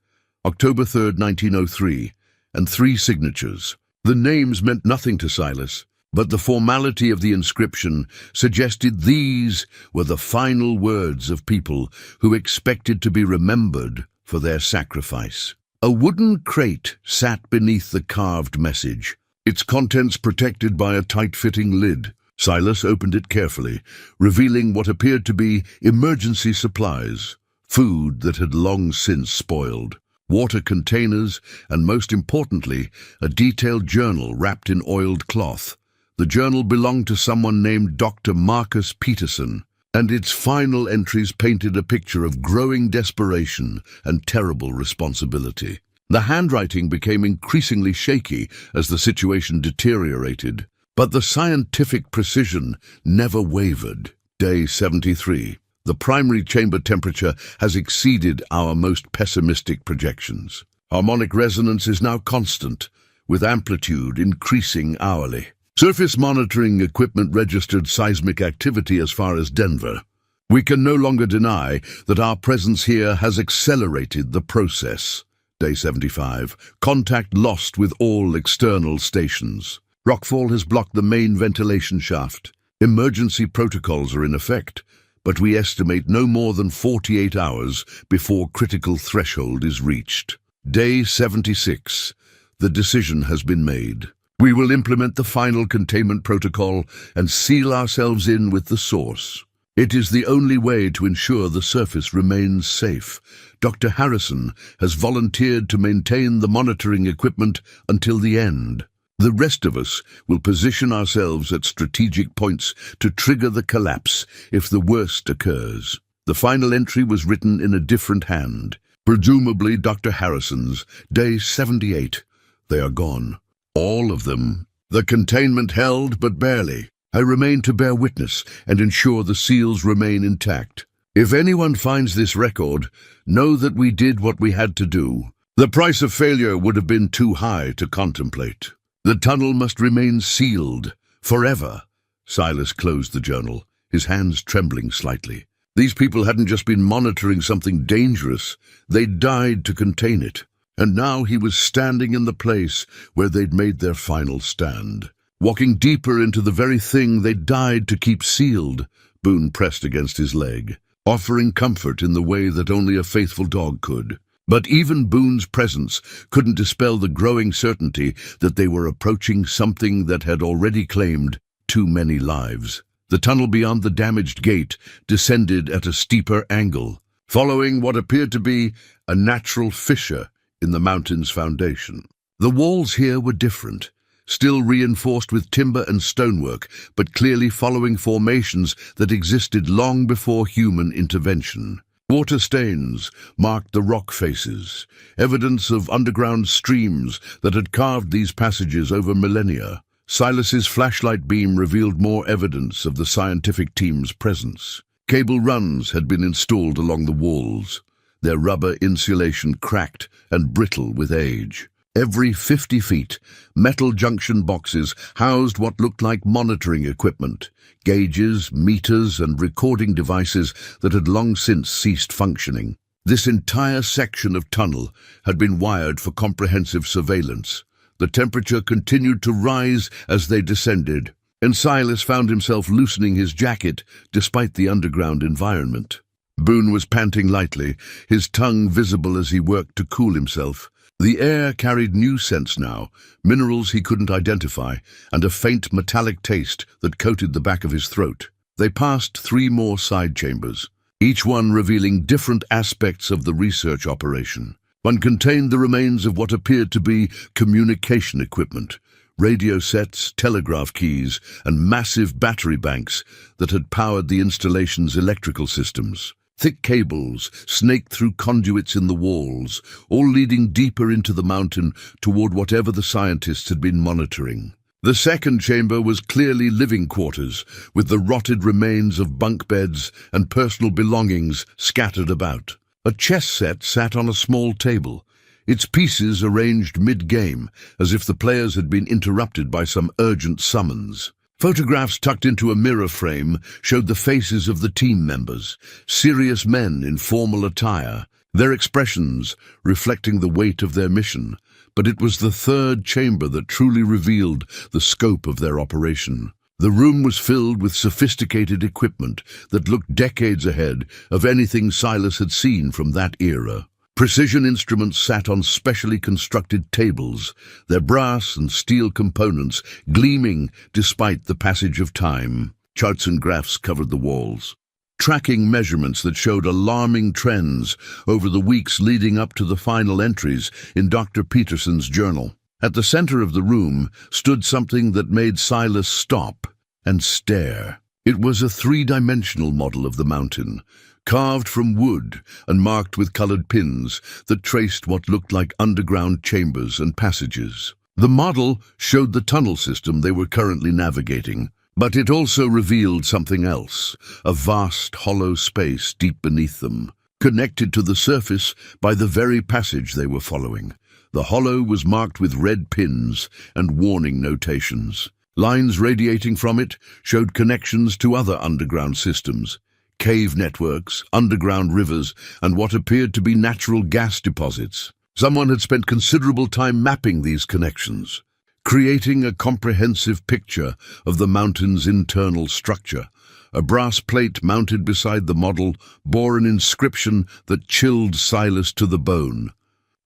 October 3rd, 1903, and 3 signatures. The names meant nothing to Silas, but the formality of the inscription suggested these were the final words of people who expected to be remembered for their sacrifice. A wooden crate sat beneath the carved message, its contents protected by a tight-fitting lid. Silas opened it carefully, revealing what appeared to be emergency supplies, food that had long since spoiled, water containers, and most importantly, a detailed journal wrapped in oiled cloth. The journal belonged to someone named Dr. Marcus Peterson, and its final entries painted a picture of growing desperation and terrible responsibility. The handwriting became increasingly shaky as the situation deteriorated, but the scientific precision never wavered. Day 73. The primary chamber temperature has exceeded our most pessimistic projections. Harmonic resonance is now constant, with amplitude increasing hourly. Surface monitoring equipment registered seismic activity as far as Denver. We can no longer deny that our presence here has accelerated the process. Day 75. Contact lost with all external stations. Rockfall has blocked the main ventilation shaft. Emergency protocols are in effect, but we estimate no more than 48 hours before critical threshold is reached. Day 76. The decision has been made. We will implement the final containment protocol and seal ourselves in with the source. It is the only way to ensure the surface remains safe. Dr. Harrison has volunteered to maintain the monitoring equipment until the end. The rest of us will position ourselves at strategic points to trigger the collapse if the worst occurs. The final entry was written in a different hand, presumably Dr. Harrison's. Day 78. They are gone. All of them. The containment held, but barely. I remain to bear witness and ensure the seals remain intact. If anyone finds this record, know that we did what we had to do. The price of failure would have been too high to contemplate. The tunnel must remain sealed, forever. Silas closed the journal, his hands trembling slightly. These people hadn't just been monitoring something dangerous, they'd died to contain it. And now he was standing in the place where they'd made their final stand. Walking deeper into the very thing they'd died to keep sealed. Boone pressed against his leg, offering comfort in the way that only a faithful dog could. But even Boone's presence couldn't dispel the growing certainty that they were approaching something that had already claimed too many lives. The tunnel beyond the damaged gate descended at a steeper angle, following what appeared to be a natural fissure in the mountain's foundation. The walls here were different, still reinforced with timber and stonework, but clearly following formations that existed long before human intervention. Water stains marked the rock faces, evidence of underground streams that had carved these passages over millennia. Silas's flashlight beam revealed more evidence of the scientific team's presence. Cable runs had been installed along the walls, their rubber insulation cracked and brittle with age. Every 50 feet, metal junction boxes housed what looked like monitoring equipment, gauges, meters, and recording devices that had long since ceased functioning. This entire section of tunnel had been wired for comprehensive surveillance. The temperature continued to rise as they descended, and Silas found himself loosening his jacket despite the underground environment. Boone was panting lightly, his tongue visible as he worked to cool himself. The air carried new scents now, minerals he couldn't identify, and a faint metallic taste that coated the back of his throat. They passed 3 more side chambers, each one revealing different aspects of the research operation. One contained the remains of what appeared to be communication equipment, radio sets, telegraph keys, and massive battery banks that had powered the installation's electrical systems. Thick cables snaked through conduits in the walls, all leading deeper into the mountain toward whatever the scientists had been monitoring. The second chamber was clearly living quarters, with the rotted remains of bunk beds and personal belongings scattered about. A chess set sat on a small table, its pieces arranged mid-game, as if the players had been interrupted by some urgent summons. Photographs tucked into a mirror frame showed the faces of the team members, serious men in formal attire, their expressions reflecting the weight of their mission. But it was the third chamber that truly revealed the scope of their operation. The room was filled with sophisticated equipment that looked decades ahead of anything Silas had seen from that era. Precision instruments sat on specially constructed tables, their brass and steel components gleaming despite the passage of time. Charts and graphs covered the walls, tracking measurements that showed alarming trends over the weeks leading up to the final entries in Dr. Peterson's journal. At the center of the room stood something that made Silas stop and stare. It was a three-dimensional model of the mountain, carved from wood and marked with colored pins that traced what looked like underground chambers and passages. The model showed the tunnel system they were currently navigating, but it also revealed something else, a vast hollow space deep beneath them, connected to the surface by the very passage they were following. The hollow was marked with red pins and warning notations. Lines radiating from it showed connections to other underground systems, cave networks, underground rivers, and what appeared to be natural gas deposits. Someone had spent considerable time mapping these connections, creating a comprehensive picture of the mountain's internal structure. A brass plate mounted beside the model bore an inscription that chilled Silas to the bone.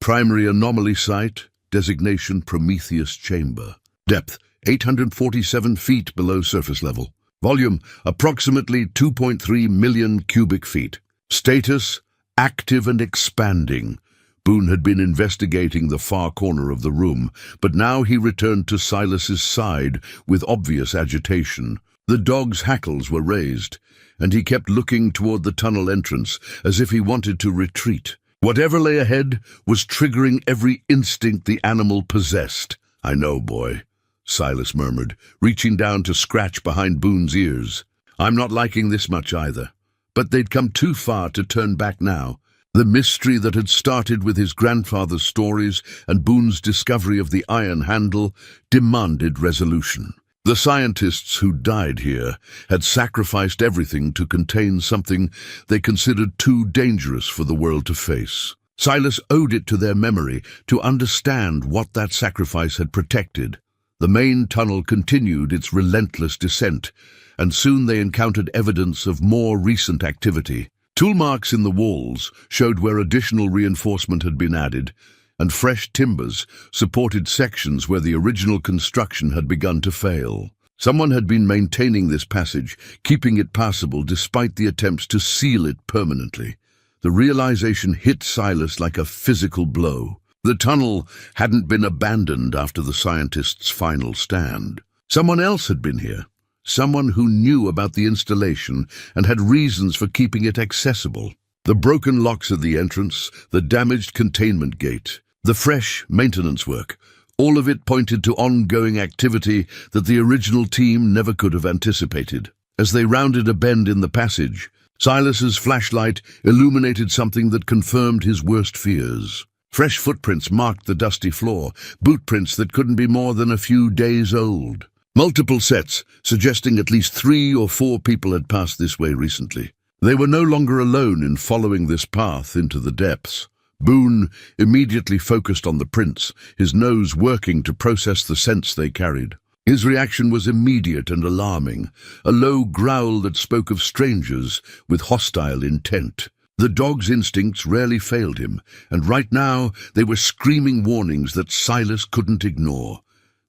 Primary anomaly site, designation Prometheus Chamber. Depth, 847 feet below surface level. Volume, approximately 2.3 million cubic feet. Status, active and expanding. Boone had been investigating the far corner of the room, but now he returned to Silas's side with obvious agitation. The dog's hackles were raised, and he kept looking toward the tunnel entrance as if he wanted to retreat. Whatever lay ahead was triggering every instinct the animal possessed. "I know, boy," Silas murmured, reaching down to scratch behind Boone's ears. "I'm not liking this much either." But they'd come too far to turn back now. The mystery that had started with his grandfather's stories and Boone's discovery of the iron handle demanded resolution. The scientists who died here had sacrificed everything to contain something they considered too dangerous for the world to face. Silas owed it to their memory to understand what that sacrifice had protected. The main tunnel continued its relentless descent, and soon they encountered evidence of more recent activity. Tool marks in the walls showed where additional reinforcement had been added, and fresh timbers supported sections where the original construction had begun to fail. Someone had been maintaining this passage, keeping it passable despite the attempts to seal it permanently. The realization hit Silas like a physical blow. The tunnel hadn't been abandoned after the scientists' final stand. Someone else had been here. Someone who knew about the installation and had reasons for keeping it accessible. The broken locks at the entrance, the damaged containment gate, the fresh maintenance work, all of it pointed to ongoing activity that the original team never could have anticipated. As they rounded a bend in the passage, Silas's flashlight illuminated something that confirmed his worst fears. Fresh footprints marked the dusty floor, bootprints that couldn't be more than a few days old. Multiple sets, suggesting at least 3 or 4 people had passed this way recently. They were no longer alone in following this path into the depths. Boone immediately focused on the prints, his nose working to process the scents they carried. His reaction was immediate and alarming, a low growl that spoke of strangers with hostile intent. The dog's instincts rarely failed him, and right now they were screaming warnings that Silas couldn't ignore.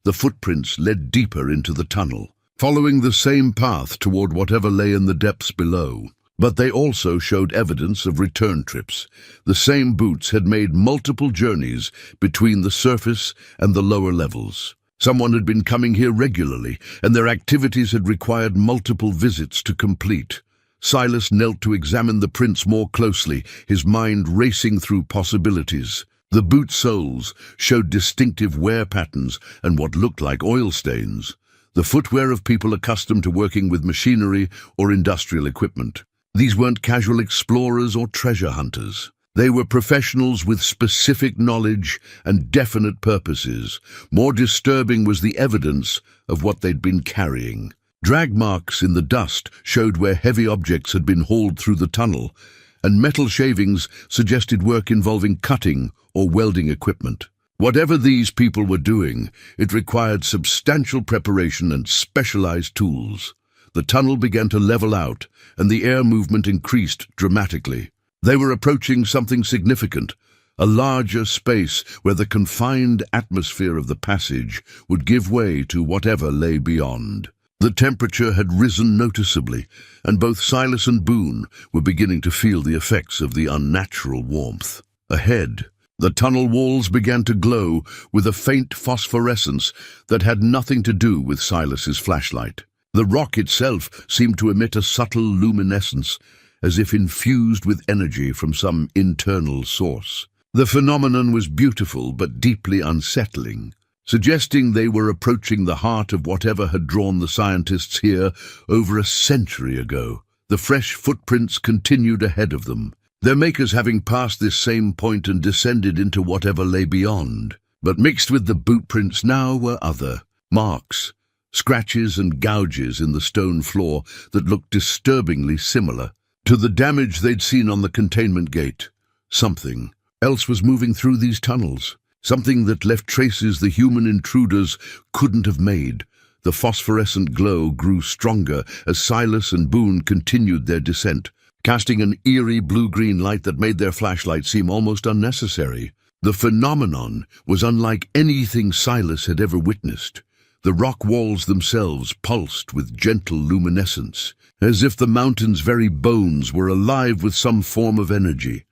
The footprints led deeper into the tunnel, following the same path toward whatever lay in the depths below. But they also showed evidence of return trips. The same boots had made multiple journeys between the surface and the lower levels. Someone had been coming here regularly, and their activities had required multiple visits to complete. Silas knelt to examine the prints more closely, his mind racing through possibilities. The boot soles showed distinctive wear patterns and what looked like oil stains, the footwear of people accustomed to working with machinery or industrial equipment. These weren't casual explorers or treasure hunters. They were professionals with specific knowledge and definite purposes. More disturbing was the evidence of what they'd been carrying. Drag marks in the dust showed where heavy objects had been hauled through the tunnel, and metal shavings suggested work involving cutting or welding equipment. Whatever these people were doing, it required substantial preparation and specialized tools. The tunnel began to level out, and the air movement increased dramatically. They were approaching something significant, a larger space where the confined atmosphere of the passage would give way to whatever lay beyond. The temperature had risen noticeably, and both Silas and Boone were beginning to feel the effects of the unnatural warmth. Ahead, the tunnel walls began to glow with a faint phosphorescence that had nothing to do with Silas's flashlight. The rock itself seemed to emit a subtle luminescence, as if infused with energy from some internal source. The phenomenon was beautiful but deeply unsettling, suggesting they were approaching the heart of whatever had drawn the scientists here over a century ago. The fresh footprints continued ahead of them, their makers having passed this same point and descended into whatever lay beyond. But mixed with the boot prints now were other marks, scratches and gouges in the stone floor that looked disturbingly similar to the damage they'd seen on the containment gate. Something else was moving through these tunnels, something that left traces the human intruders couldn't have made. The phosphorescent glow grew stronger as Silas and Boone continued their descent, casting an eerie blue-green light that made their flashlight seem almost unnecessary. The phenomenon was unlike anything Silas had ever witnessed. The rock walls themselves pulsed with gentle luminescence, as if the mountain's very bones were alive with some form of energy.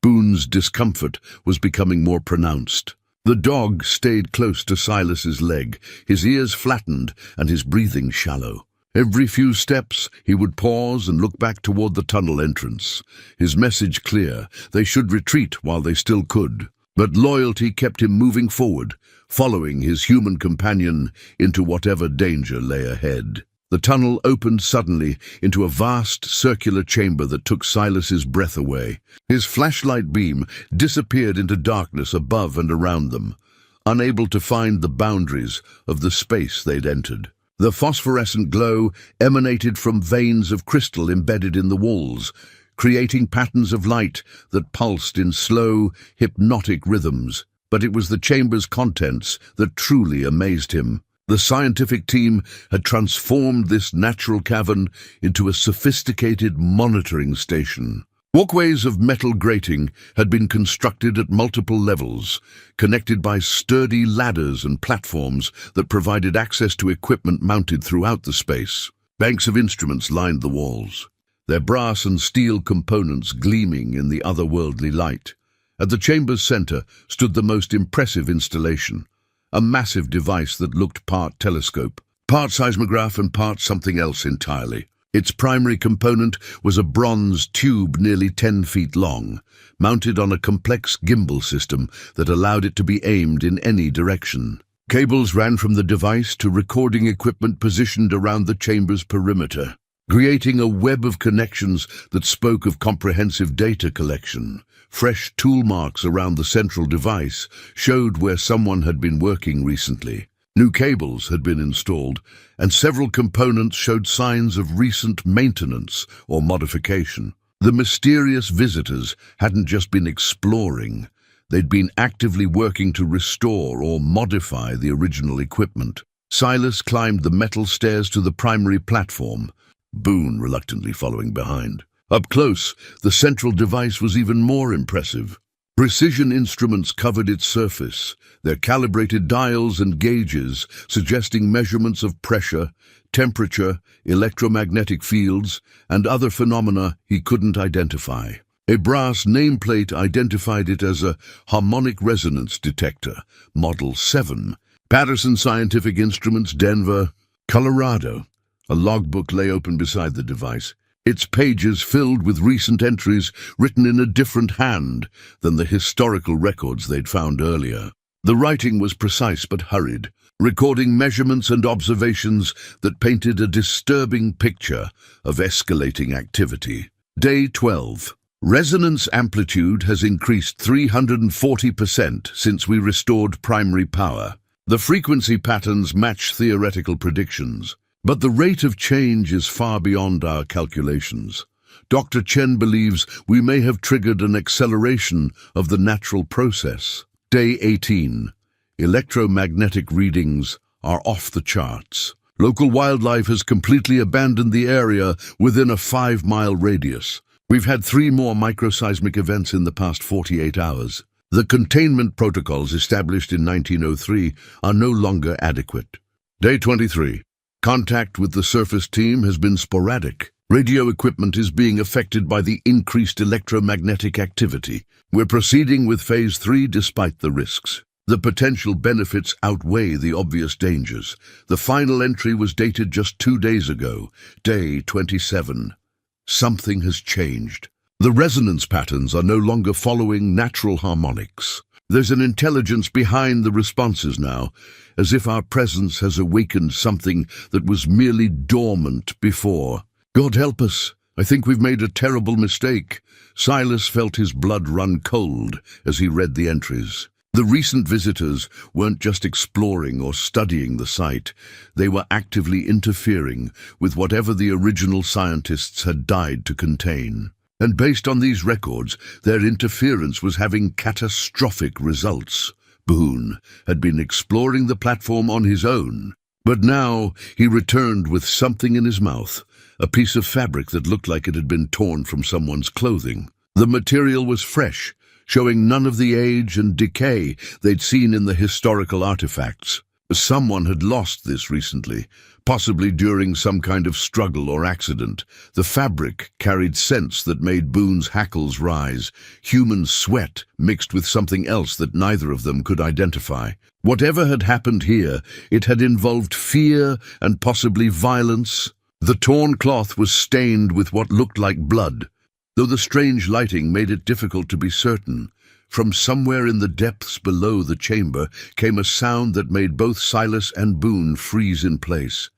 Boone's discomfort was becoming more pronounced. The dog stayed close to Silas's leg, his ears flattened and his breathing shallow. Every few steps, he would pause and look back toward the tunnel entrance, his message clear: they should retreat while they still could. But loyalty kept him moving forward, following his human companion into whatever danger lay ahead. The tunnel opened suddenly into a vast circular chamber that took Silas's breath away. His flashlight beam disappeared into darkness above and around them, unable to find the boundaries of the space they'd entered. The phosphorescent glow emanated from veins of crystal embedded in the walls, creating patterns of light that pulsed in slow, hypnotic rhythms. But it was the chamber's contents that truly amazed him. The scientific team had transformed this natural cavern into a sophisticated monitoring station. Walkways of metal grating had been constructed at multiple levels, connected by sturdy ladders and platforms that provided access to equipment mounted throughout the space. Banks of instruments lined the walls, their brass and steel components gleaming in the otherworldly light. At the chamber's center stood the most impressive installation, a massive device that looked part telescope, part seismograph and part something else entirely. Its primary component was a bronze tube nearly 10 feet long, mounted on a complex gimbal system that allowed it to be aimed in any direction. Cables ran from the device to recording equipment positioned around the chamber's perimeter, creating a web of connections that spoke of comprehensive data collection. Fresh tool marks around the central device showed where someone had been working recently. New cables had been installed, and several components showed signs of recent maintenance or modification. The mysterious visitors hadn't just been exploring, they'd been actively working to restore or modify the original equipment. Silas climbed the metal stairs to the primary platform, Boone reluctantly following behind. Up close, the central device was even more impressive. Precision instruments covered its surface, their calibrated dials and gauges suggesting measurements of pressure, temperature, electromagnetic fields, and other phenomena he couldn't identify. A brass nameplate identified it as a harmonic resonance detector, Model 7, Patterson Scientific Instruments, Denver, Colorado. A logbook lay open beside the device, its pages filled with recent entries written in a different hand than the historical records they'd found earlier. The writing was precise but hurried, recording measurements and observations that painted a disturbing picture of escalating activity. Day 12. Resonance amplitude has increased 340% since we restored primary power. The frequency patterns match theoretical predictions, but the rate of change is far beyond our calculations. Dr. Chen believes we may have triggered an acceleration of the natural process. Day 18. Electromagnetic readings are off the charts. Local wildlife has completely abandoned the area within a 5-mile radius. We've had 3 more microseismic events in the past 48 hours. The containment protocols established in 1903 are no longer adequate. Day 23. Contact with the surface team has been sporadic. Radio equipment is being affected by the increased electromagnetic activity. We're proceeding with Phase 3 despite the risks. The potential benefits outweigh the obvious dangers. The final entry was dated just 2 days ago, Day 27. Something has changed. The resonance patterns are no longer following natural harmonics. There's an intelligence behind the responses now, as if our presence has awakened something that was merely dormant before. God help us. I think we've made a terrible mistake. Silas felt his blood run cold as he read the entries. The recent visitors weren't just exploring or studying the site. They were actively interfering with whatever the original scientists had died to contain. And based on these records, their interference was having catastrophic results. Boone had been exploring the platform on his own, but now he returned with something in his mouth, a piece of fabric that looked like it had been torn from someone's clothing. The material was fresh, showing none of the age and decay they'd seen in the historical artifacts. Someone had lost this recently, possibly during some kind of struggle or accident. The fabric carried scents that made Boone's hackles rise, human sweat mixed with something else that neither of them could identify. Whatever had happened here, it had involved fear and possibly violence. The torn cloth was stained with what looked like blood, though the strange lighting made it difficult to be certain. From somewhere in the depths below the chamber came a sound that made both Silas and Boone freeze in place.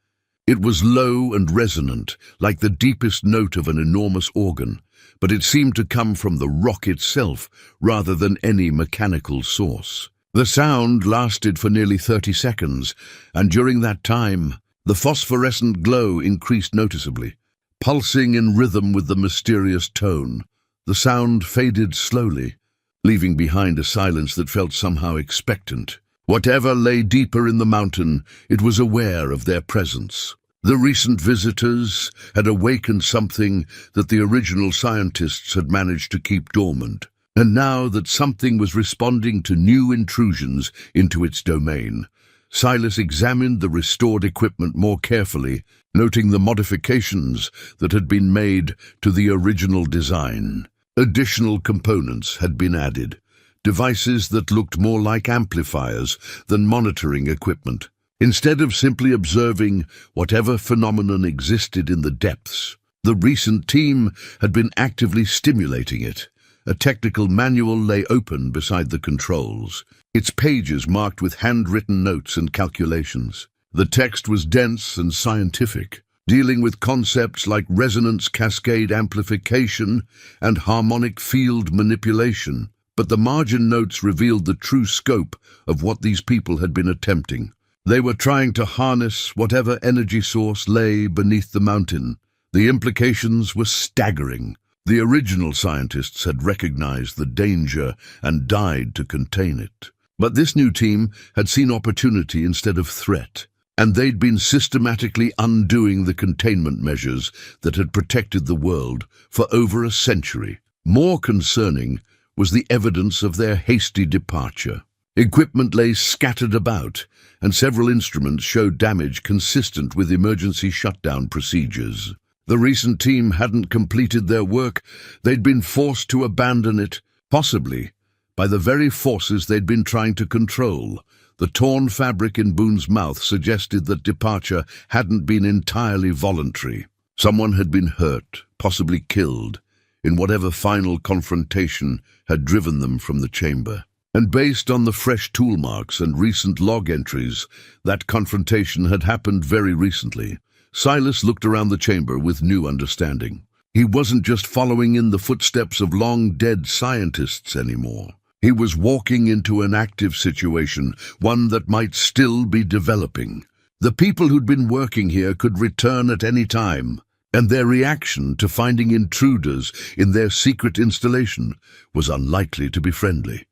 It was low and resonant, like the deepest note of an enormous organ, but it seemed to come from the rock itself rather than any mechanical source. The sound lasted for nearly 30 seconds, and during that time, the phosphorescent glow increased noticeably, pulsing in rhythm with the mysterious tone. The sound faded slowly, leaving behind a silence that felt somehow expectant. Whatever lay deeper in the mountain, it was aware of their presence. The recent visitors had awakened something that the original scientists had managed to keep dormant, and now that something was responding to new intrusions into its domain, Silas examined the restored equipment more carefully, noting the modifications that had been made to the original design. Additional components had been added, devices that looked more like amplifiers than monitoring equipment. Instead of simply observing whatever phenomenon existed in the depths, the recent team had been actively stimulating it. A technical manual lay open beside the controls, its pages marked with handwritten notes and calculations. The text was dense and scientific, dealing with concepts like resonance cascade amplification and harmonic field manipulation. But the margin notes revealed the true scope of what these people had been attempting. They were trying to harness whatever energy source lay beneath the mountain. The implications were staggering. The original scientists had recognized the danger and died to contain it. But this new team had seen opportunity instead of threat, and they'd been systematically undoing the containment measures that had protected the world for over a century. More concerning was the evidence of their hasty departure. Equipment lay scattered about, and several instruments showed damage consistent with emergency shutdown procedures. The recent team hadn't completed their work. They'd been forced to abandon it, possibly by the very forces they'd been trying to control. The torn fabric in Boone's mouth suggested that departure hadn't been entirely voluntary. Someone had been hurt, possibly killed, in whatever final confrontation had driven them from the chamber. And based on the fresh tool marks and recent log entries, that confrontation had happened very recently. Silas looked around the chamber with new understanding. He wasn't just following in the footsteps of long-dead scientists anymore. He was walking into an active situation, one that might still be developing. The people who'd been working here could return at any time, and their reaction to finding intruders in their secret installation was unlikely to be friendly.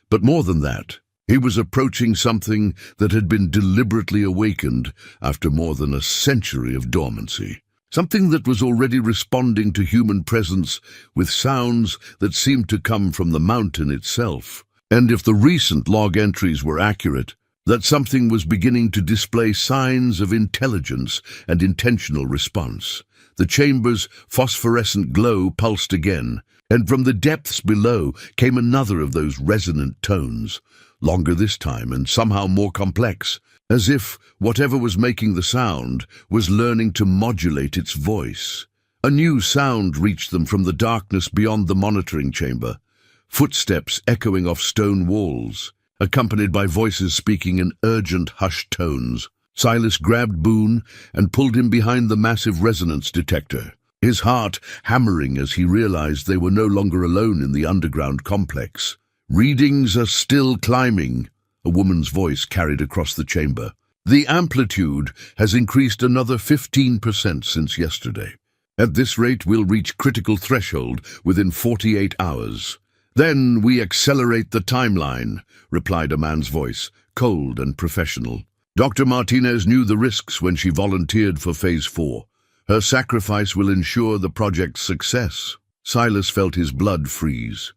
But more than that, he was approaching something that had been deliberately awakened after more than a century of dormancy. Something that was already responding to human presence with sounds that seemed to come from the mountain itself. And if the recent log entries were accurate, that something was beginning to display signs of intelligence and intentional response. The chamber's phosphorescent glow pulsed again, and from the depths below came another of those resonant tones, longer this time and somehow more complex, as if whatever was making the sound was learning to modulate its voice. A new sound reached them from the darkness beyond the monitoring chamber, footsteps echoing off stone walls, accompanied by voices speaking in urgent, hushed tones. Silas grabbed Boone and pulled him behind the massive resonance detector, his heart hammering as he realized they were no longer alone in the underground complex. "Readings are still climbing," a woman's voice carried across the chamber. "The amplitude has increased another 15% since yesterday. At this rate, we'll reach critical threshold within 48 hours. Then we accelerate the timeline," replied a man's voice, cold and professional. Dr. Martinez knew the risks when she volunteered for Phase 4. Her sacrifice will ensure the project's success. Silas felt his blood freeze.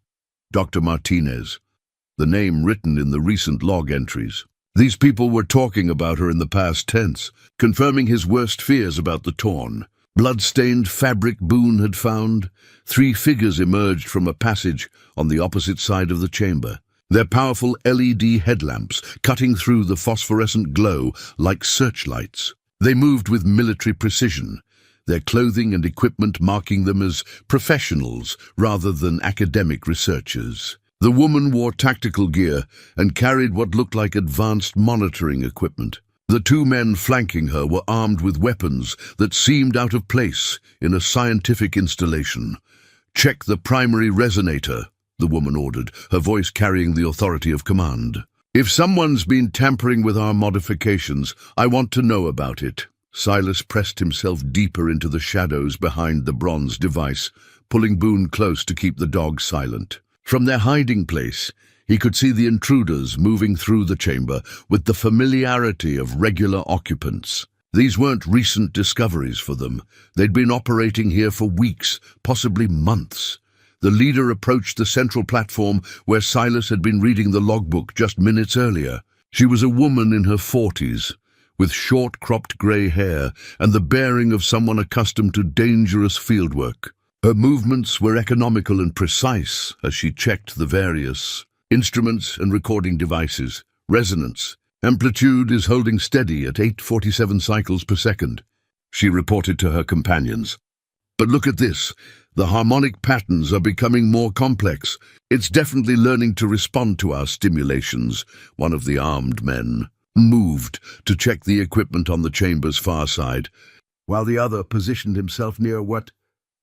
Dr. Martinez, the name written in the recent log entries. These people were talking about her in the past tense, confirming his worst fears about the torn, blood-stained fabric Boone had found. 3 figures emerged from a passage on the opposite side of the chamber, their powerful LED headlamps cutting through the phosphorescent glow like searchlights. They moved with military precision, their clothing and equipment marking them as professionals rather than academic researchers. The woman wore tactical gear and carried what looked like advanced monitoring equipment. The 2 men flanking her were armed with weapons that seemed out of place in a scientific installation. "Check the primary resonator," the woman ordered, her voice carrying the authority of command. "If someone's been tampering with our modifications, I want to know about it." Silas pressed himself deeper into the shadows behind the bronze device, pulling Boone close to keep the dog silent. From their hiding place, he could see the intruders moving through the chamber with the familiarity of regular occupants. These weren't recent discoveries for them. They'd been operating here for weeks, possibly months. The leader approached the central platform where Silas had been reading the logbook just minutes earlier. She was a woman in her 40s, with short-cropped grey hair and the bearing of someone accustomed to dangerous fieldwork. Her movements were economical and precise as she checked the various instruments and recording devices. Resonance. Amplitude is holding steady at 847 cycles per second, she reported to her companions. But look at this. The harmonic patterns are becoming more complex. It's definitely learning to respond to our stimulations. One of the armed men moved to check the equipment on the chamber's far side, while the other positioned himself near what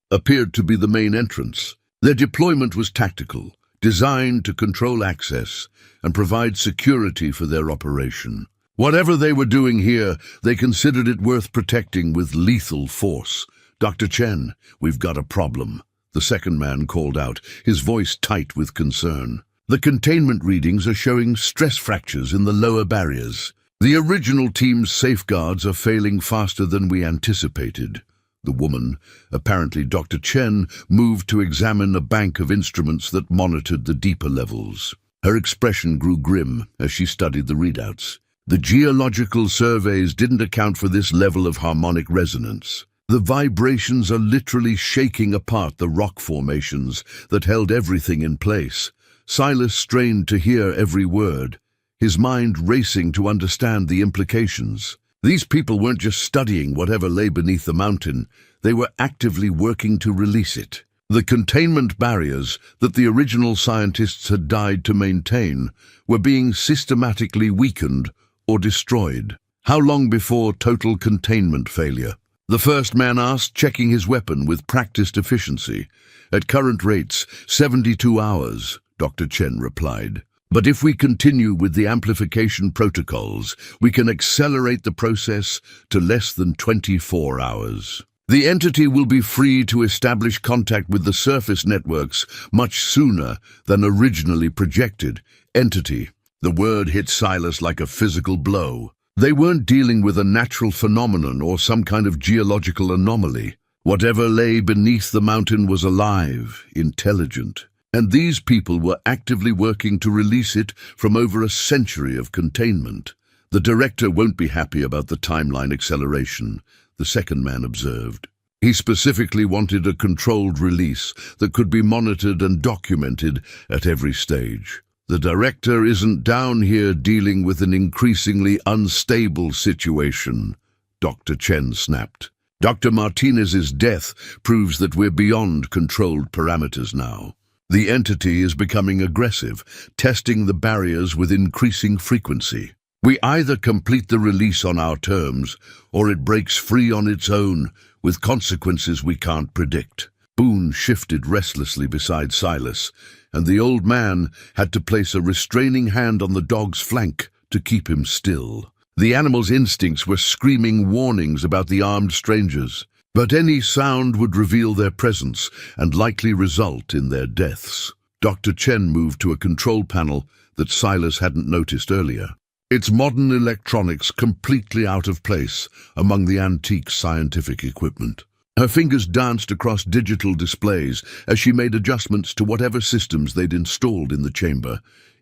appeared to be the main entrance. Their deployment was tactical, designed to control access and provide security for their operation. Whatever they were doing here, they considered it worth protecting with lethal force. "Dr. Chen, we've got a problem," the second man called out, his voice tight with concern. "The containment readings are showing stress fractures in the lower barriers. The original team's safeguards are failing faster than we anticipated." The woman, apparently Dr. Chen, moved to examine a bank of instruments that monitored the deeper levels. Her expression grew grim as she studied the readouts. The geological surveys didn't account for this level of harmonic resonance. The vibrations are literally shaking apart the rock formations that held everything in place. Silas strained to hear every word, his mind racing to understand the implications. These people weren't just studying whatever lay beneath the mountain, they were actively working to release it. The containment barriers that the original scientists had died to maintain were being systematically weakened or destroyed. How long before total containment failure? The first man asked, checking his weapon with practiced efficiency. "At current rates, 72 hours, Dr. Chen replied. "But if we continue with the amplification protocols, we can accelerate the process to less than 24 hours. The entity will be free to establish contact with the surface networks much sooner than originally projected." Entity. The word hit Silas like a physical blow. They weren't dealing with a natural phenomenon or some kind of geological anomaly. Whatever lay beneath the mountain was alive, intelligent, And these people were actively working to release it from over a century of containment. The director won't be happy about the timeline acceleration, the second man observed. He specifically wanted a controlled release that could be monitored and documented at every stage. The director isn't down here dealing with an increasingly unstable situation, Dr. Chen snapped. Dr. Martinez's death proves that we're beyond controlled parameters now. The entity is becoming aggressive, testing the barriers with increasing frequency. We either complete the release on our terms, or it breaks free on its own, with consequences we can't predict. Boone shifted restlessly beside Silas, and the old man had to place a restraining hand on the dog's flank to keep him still. The animal's instincts were screaming warnings about the armed strangers, but any sound would reveal their presence and likely result in their deaths. Dr. Chen moved to a control panel that Silas hadn't noticed earlier. Its modern electronics completely out of place among the antique scientific equipment. Her fingers danced across digital displays as she made adjustments to whatever systems they'd installed in the chamber.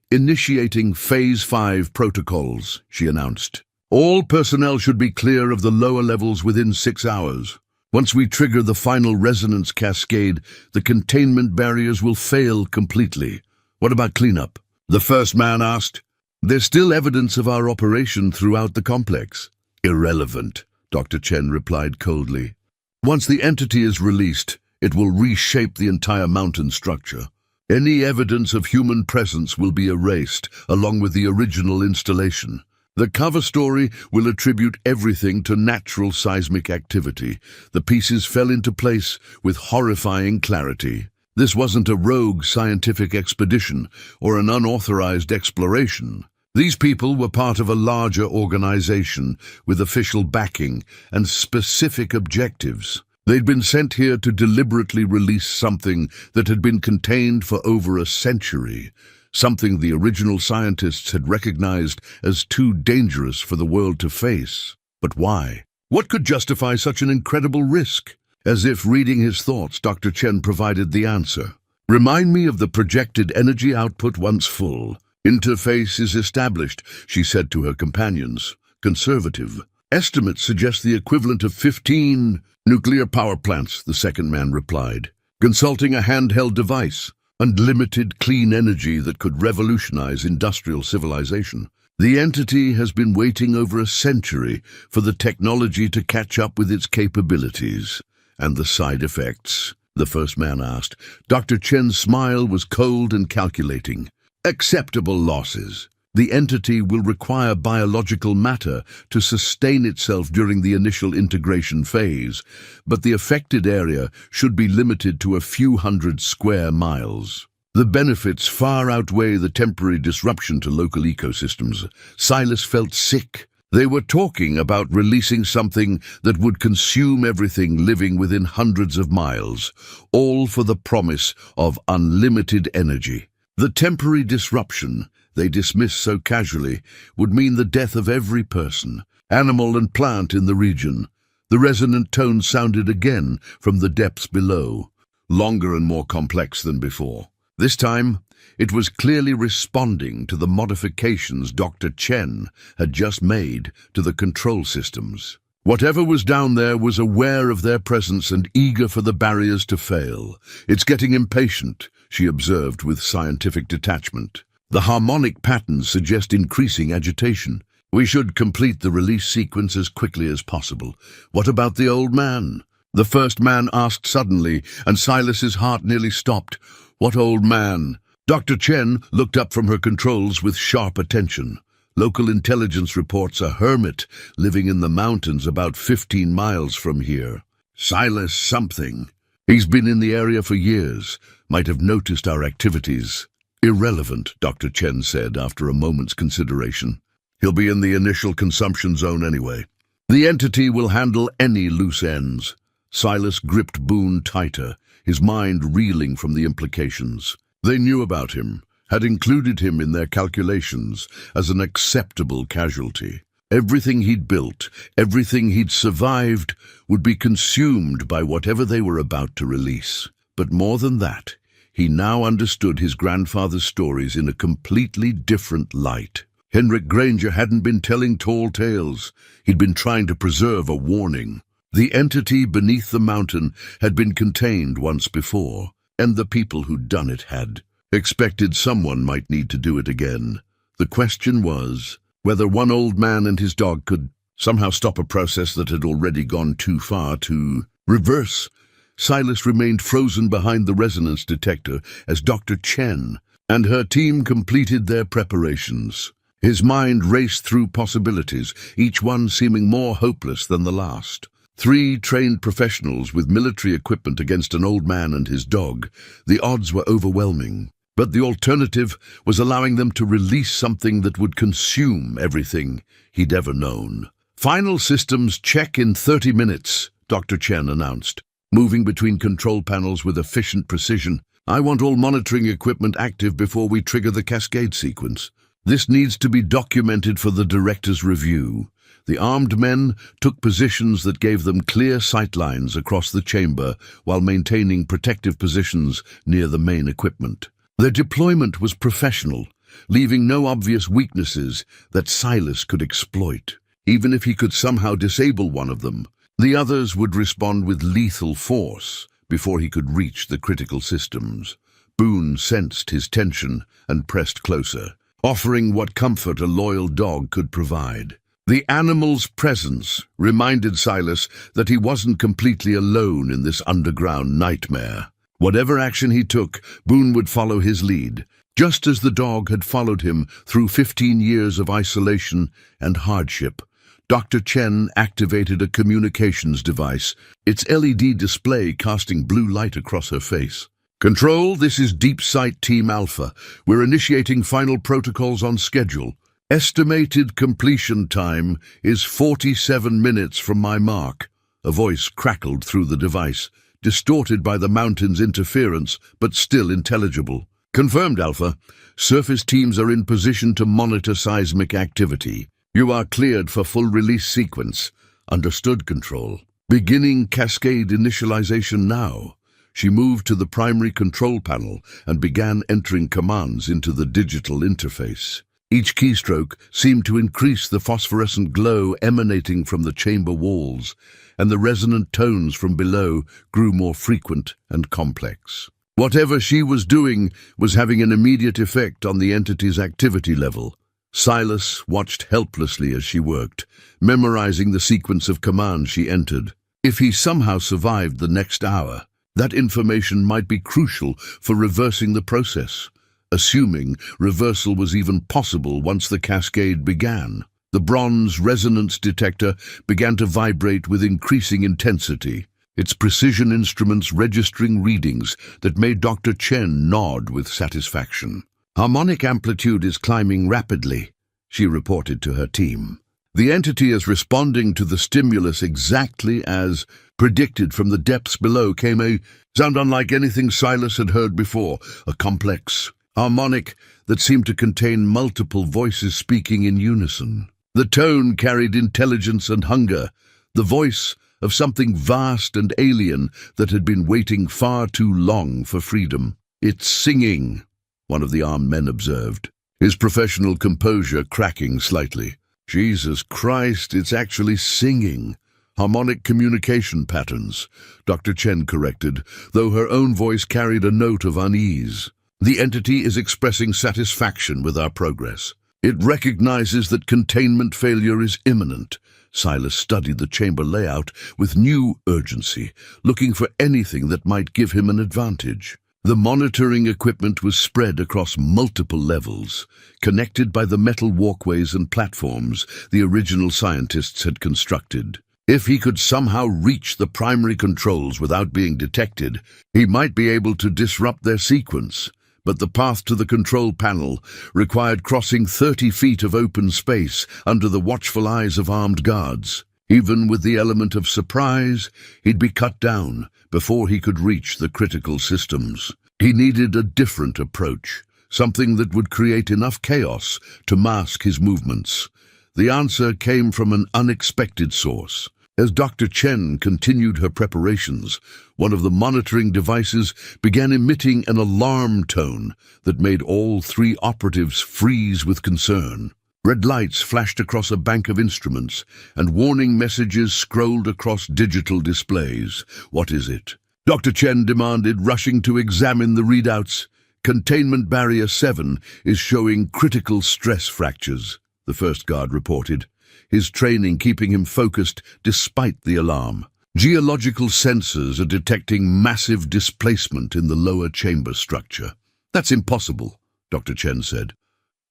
Initiating Phase 5 protocols, she announced. All personnel should be clear of the lower levels within 6 hours. Once we trigger the final resonance cascade, the containment barriers will fail completely. What about cleanup? The first man asked. There's still evidence of our operation throughout the complex. Irrelevant, Dr. Chen replied coldly. Once the entity is released, it will reshape the entire mountain structure. Any evidence of human presence will be erased, along with the original installation. The cover story will attribute everything to natural seismic activity. The pieces fell into place with horrifying clarity. This wasn't a rogue scientific expedition or an unauthorized exploration. These people were part of a larger organization with official backing and specific objectives. They'd been sent here to deliberately release something that had been contained for over a century, something the original scientists had recognized as too dangerous for the world to face. But why? What could justify such an incredible risk? As if reading his thoughts, Dr. Chen provided the answer. Remind me of the projected energy output once full. Interface is established, she said to her companions. Conservative. Estimates suggest the equivalent of 15 nuclear power plants, the second man replied. Consulting a handheld device. Unlimited clean energy that could revolutionize industrial civilization. The entity has been waiting over a century for the technology to catch up with its capabilities. And the side effects? The first man asked. Dr. Chen's smile was cold and calculating. Acceptable losses. The entity will require biological matter to sustain itself during the initial integration phase, but the affected area should be limited to a few hundred square miles. The benefits far outweigh the temporary disruption to local ecosystems. Silas felt sick. They were talking about releasing something that would consume everything living within hundreds of miles, all for the promise of unlimited energy. The temporary disruption they dismissed so casually would mean the death of every person, animal and plant in the region. The resonant tone sounded again from the depths below, longer and more complex than before. This time, it was clearly responding to the modifications Dr. Chen had just made to the control systems. Whatever was down there was aware of their presence and eager for the barriers to fail. It's getting impatient, she observed with scientific detachment. The harmonic patterns suggest increasing agitation. We should complete the release sequence as quickly as possible. What about the old man? The first man asked suddenly, and Silas's heart nearly stopped. What old man? Dr. Chen looked up from her controls with sharp attention. Local intelligence reports a hermit living in the mountains about 15 miles from here. Silas something. He's been in the area for years, might have noticed our activities. Irrelevant, Dr. Chen said after a moment's consideration. He'll be in the initial consumption zone anyway. The entity will handle any loose ends. Silas gripped Boone tighter, his mind reeling from the implications. They knew about him, had included him in their calculations as an acceptable casualty. Everything he'd built, everything he'd survived, would be consumed by whatever they were about to release. But more than that, He now understood his grandfather's stories in a completely different light. Henrik Granger hadn't been telling tall tales. He'd been trying to preserve a warning. The entity beneath the mountain had been contained once before, and the people who'd done it had expected someone might need to do it again. The question was whether one old man and his dog could somehow stop a process that had already gone too far to reverse. Silas remained frozen behind the resonance detector as Dr. Chen and her team completed their preparations. His mind raced through possibilities, each one seeming more hopeless than the last. 3 trained professionals with military equipment against an old man and his dog. The odds were overwhelming, but the alternative was allowing them to release something that would consume everything he'd ever known. Final systems check in 30 minutes, Dr. Chen announced, moving between control panels with efficient precision. I want all monitoring equipment active before we trigger the cascade sequence. This needs to be documented for the director's review. The armed men took positions that gave them clear sightlines across the chamber while maintaining protective positions near the main equipment. Their deployment was professional, leaving no obvious weaknesses that Silas could exploit. Even if he could somehow disable one of them, the others would respond with lethal force before he could reach the critical systems. Boone sensed his tension and pressed closer, offering what comfort a loyal dog could provide. The animal's presence reminded Silas that he wasn't completely alone in this underground nightmare. Whatever action he took, Boone would follow his lead, just as the dog had followed him through 15 years of isolation and hardship. Dr. Chen activated a communications device, its LED display casting blue light across her face. Control, this is Deep Sight Team Alpha. We're initiating final protocols on schedule. Estimated completion time is 47 minutes from my mark. A voice crackled through the device, distorted by the mountain's interference, but still intelligible. Confirmed, Alpha. Surface teams are in position to monitor seismic activity. You are cleared for full release sequence. Understood, Control. Beginning cascade initialization now. She moved to the primary control panel and began entering commands into the digital interface. Each keystroke seemed to increase the phosphorescent glow emanating from the chamber walls, and the resonant tones from below grew more frequent and complex. Whatever she was doing was having an immediate effect on the entity's activity level. Silas watched helplessly as she worked, memorizing the sequence of commands she entered. If he somehow survived the next hour, that information might be crucial for reversing the process. Assuming reversal was even possible once the cascade began. The bronze resonance detector began to vibrate with increasing intensity, its precision instruments registering readings that made Dr. Chen nod with satisfaction. Harmonic amplitude is climbing rapidly, she reported to her team. The entity is responding to the stimulus exactly as predicted. From the depths below came a sound unlike anything Silas had heard before, a complex harmonic that seemed to contain multiple voices speaking in unison. The tone carried intelligence and hunger, the voice of something vast and alien that had been waiting far too long for freedom. It's singing, one of the armed men observed, his professional composure cracking slightly. Jesus Christ, it's actually singing. Harmonic communication patterns, Dr. Chen corrected, though her own voice carried a note of unease. The entity is expressing satisfaction with our progress. It recognizes that containment failure is imminent. Silas studied the chamber layout with new urgency, looking for anything that might give him an advantage. The monitoring equipment was spread across multiple levels, connected by the metal walkways and platforms the original scientists had constructed. If he could somehow reach the primary controls without being detected, he might be able to disrupt their sequence. But the path to the control panel required crossing 30 feet of open space under the watchful eyes of armed guards. Even with the element of surprise, he'd be cut down before he could reach the critical systems. He needed a different approach, something that would create enough chaos to mask his movements. The answer came from an unexpected source. As Dr. Chen continued her preparations, one of the monitoring devices began emitting an alarm tone that made all three operatives freeze with concern. Red lights flashed across a bank of instruments, and warning messages scrolled across digital displays. "What is it?" Dr. Chen demanded, rushing to examine the readouts. "Containment Barrier 7 is showing critical stress fractures," the first guard reported, his training keeping him focused despite the alarm. "Geological sensors are detecting massive displacement in the lower chamber structure." "That's impossible," Dr. Chen said,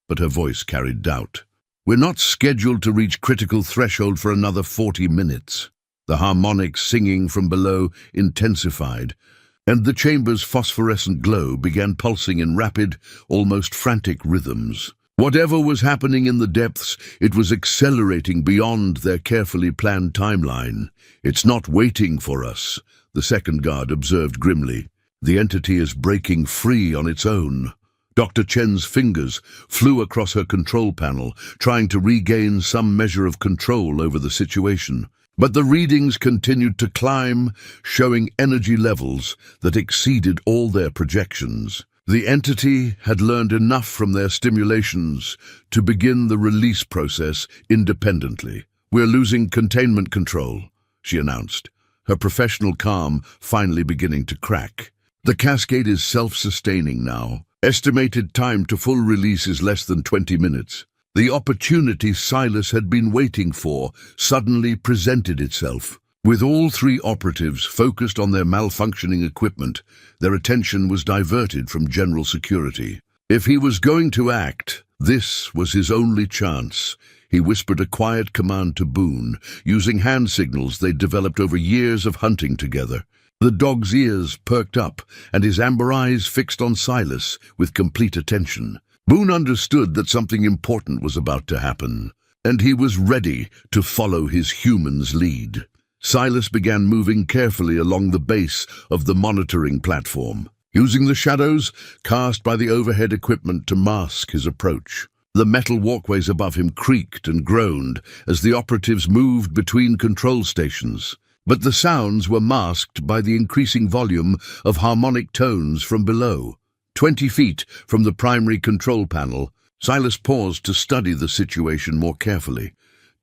but her voice carried doubt. "We're not scheduled to reach critical threshold for another 40 minutes. The harmonic singing from below intensified, and the chamber's phosphorescent glow began pulsing in rapid, almost frantic rhythms. Whatever was happening in the depths, it was accelerating beyond their carefully planned timeline. "It's not waiting for us," the second guard observed grimly. "The entity is breaking free on its own." Dr. Chen's fingers flew across her control panel, trying to regain some measure of control over the situation. But the readings continued to climb, showing energy levels that exceeded all their projections. The entity had learned enough from their stimulations to begin the release process independently. "We're losing containment control," she announced, her professional calm finally beginning to crack. "The cascade is self-sustaining now. Estimated time to full release is less than 20 minutes. The opportunity Silas had been waiting for suddenly presented itself. With all three operatives focused on their malfunctioning equipment, their attention was diverted from general security. If he was going to act, this was his only chance. He whispered a quiet command to Boone, using hand signals they'd developed over years of hunting together. The dog's ears perked up, and his amber eyes fixed on Silas with complete attention. Boone understood that something important was about to happen, and he was ready to follow his human's lead. Silas began moving carefully along the base of the monitoring platform, using the shadows cast by the overhead equipment to mask his approach. The metal walkways above him creaked and groaned as the operatives moved between control stations. But the sounds were masked by the increasing volume of harmonic tones from below. 20 feet from the primary control panel, Silas paused to study the situation more carefully.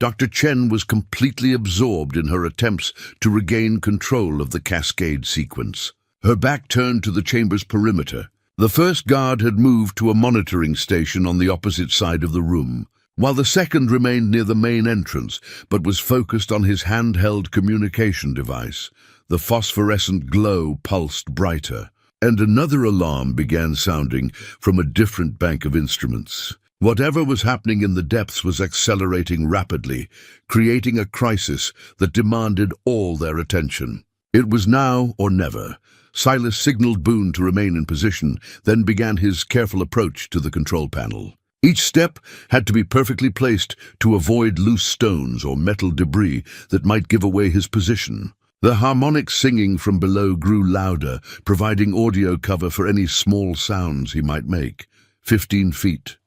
Dr. Chen was completely absorbed in her attempts to regain control of the cascade sequence. Her back turned to the chamber's perimeter. The first guard had moved to a monitoring station on the opposite side of the room, while the second remained near the main entrance, but was focused on his handheld communication device. The phosphorescent glow pulsed brighter, and another alarm began sounding from a different bank of instruments. Whatever was happening in the depths was accelerating rapidly, creating a crisis that demanded all their attention. It was now or never. Silas signaled Boone to remain in position, then began his careful approach to the control panel. Each step had to be perfectly placed to avoid loose stones or metal debris that might give away his position. The harmonic singing from below grew louder, providing audio cover for any small sounds he might make. 15 feet,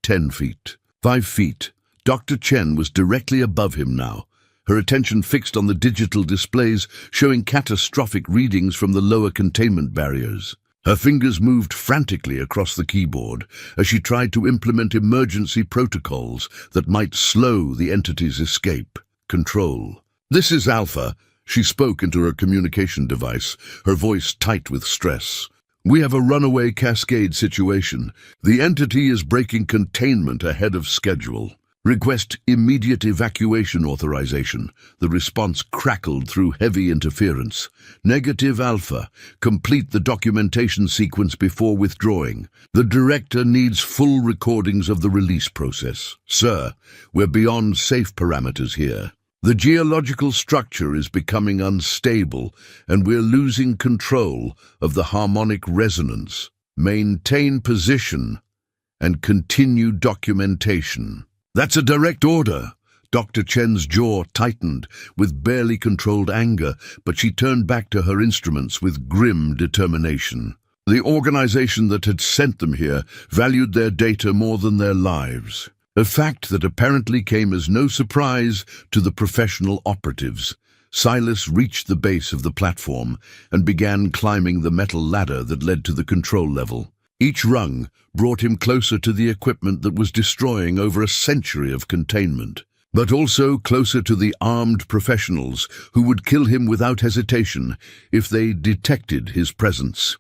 10 feet, 5 feet. Dr. Chen was directly above him now, her attention fixed on the digital displays showing catastrophic readings from the lower containment barriers. Her fingers moved frantically across the keyboard as she tried to implement emergency protocols that might slow the entity's escape. "Control. This is Alpha," she spoke into her communication device, her voice tight with stress. "We have a runaway cascade situation. The entity is breaking containment ahead of schedule. Request immediate evacuation authorization." The response crackled through heavy interference. "Negative Alpha. Complete the documentation sequence before withdrawing. The director needs full recordings of the release process. Sir, we're beyond safe parameters here. The geological structure is becoming unstable, and we're losing control of the harmonic resonance. Maintain position and continue documentation." "That's a direct order." Dr. Chen's jaw tightened with barely controlled anger, but she turned back to her instruments with grim determination. The organization that had sent them here valued their data more than their lives, a fact that apparently came as no surprise to the professional operatives. Silas reached the base of the platform and began climbing the metal ladder that led to the control level. Each rung brought him closer to the equipment that was destroying over a century of containment, but also closer to the armed professionals who would kill him without hesitation if they detected his presence.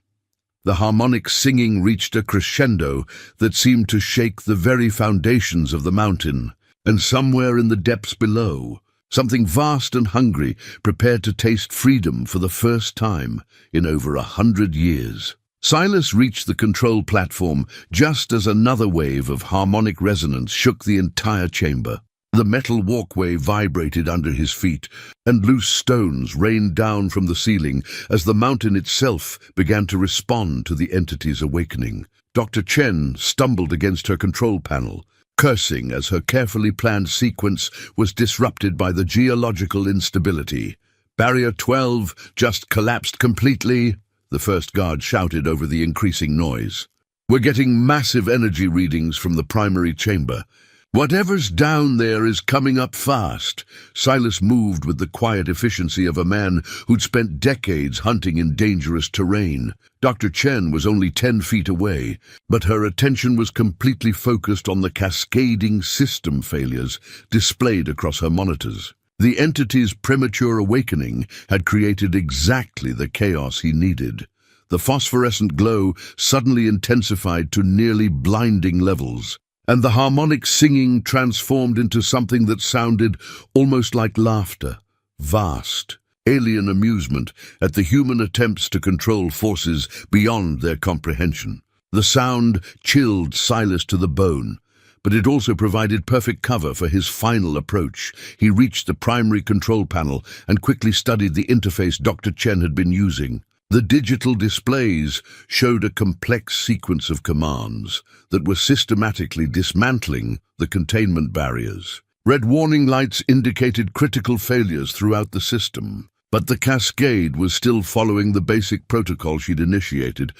The harmonic singing reached a crescendo that seemed to shake the very foundations of the mountain, and somewhere in the depths below, something vast and hungry prepared to taste freedom for the first time in over 100 years. Silas reached the control platform just as another wave of harmonic resonance shook the entire chamber. The metal walkway vibrated under his feet, and loose stones rained down from the ceiling as the mountain itself began to respond to the entity's awakening. Dr. Chen stumbled against her control panel, cursing as her carefully planned sequence was disrupted by the geological instability. "Barrier 12 just collapsed completely," the first guard shouted over the increasing noise. "We're getting massive energy readings from the primary chamber. Whatever's down there is coming up fast." Silas moved with the quiet efficiency of a man who'd spent decades hunting in dangerous terrain. Dr. Chen was only 10 feet away, but her attention was completely focused on the cascading system failures displayed across her monitors. The entity's premature awakening had created exactly the chaos he needed. The phosphorescent glow suddenly intensified to nearly blinding levels, and the harmonic singing transformed into something that sounded almost like laughter, vast, alien amusement at the human attempts to control forces beyond their comprehension. The sound chilled Silas to the bone, but it also provided perfect cover for his final approach. He reached the primary control panel and quickly studied the interface Dr. Chen had been using. The digital displays showed a complex sequence of commands that were systematically dismantling the containment barriers. Red warning lights indicated critical failures throughout the system, but the cascade was still following the basic protocol she'd initiated.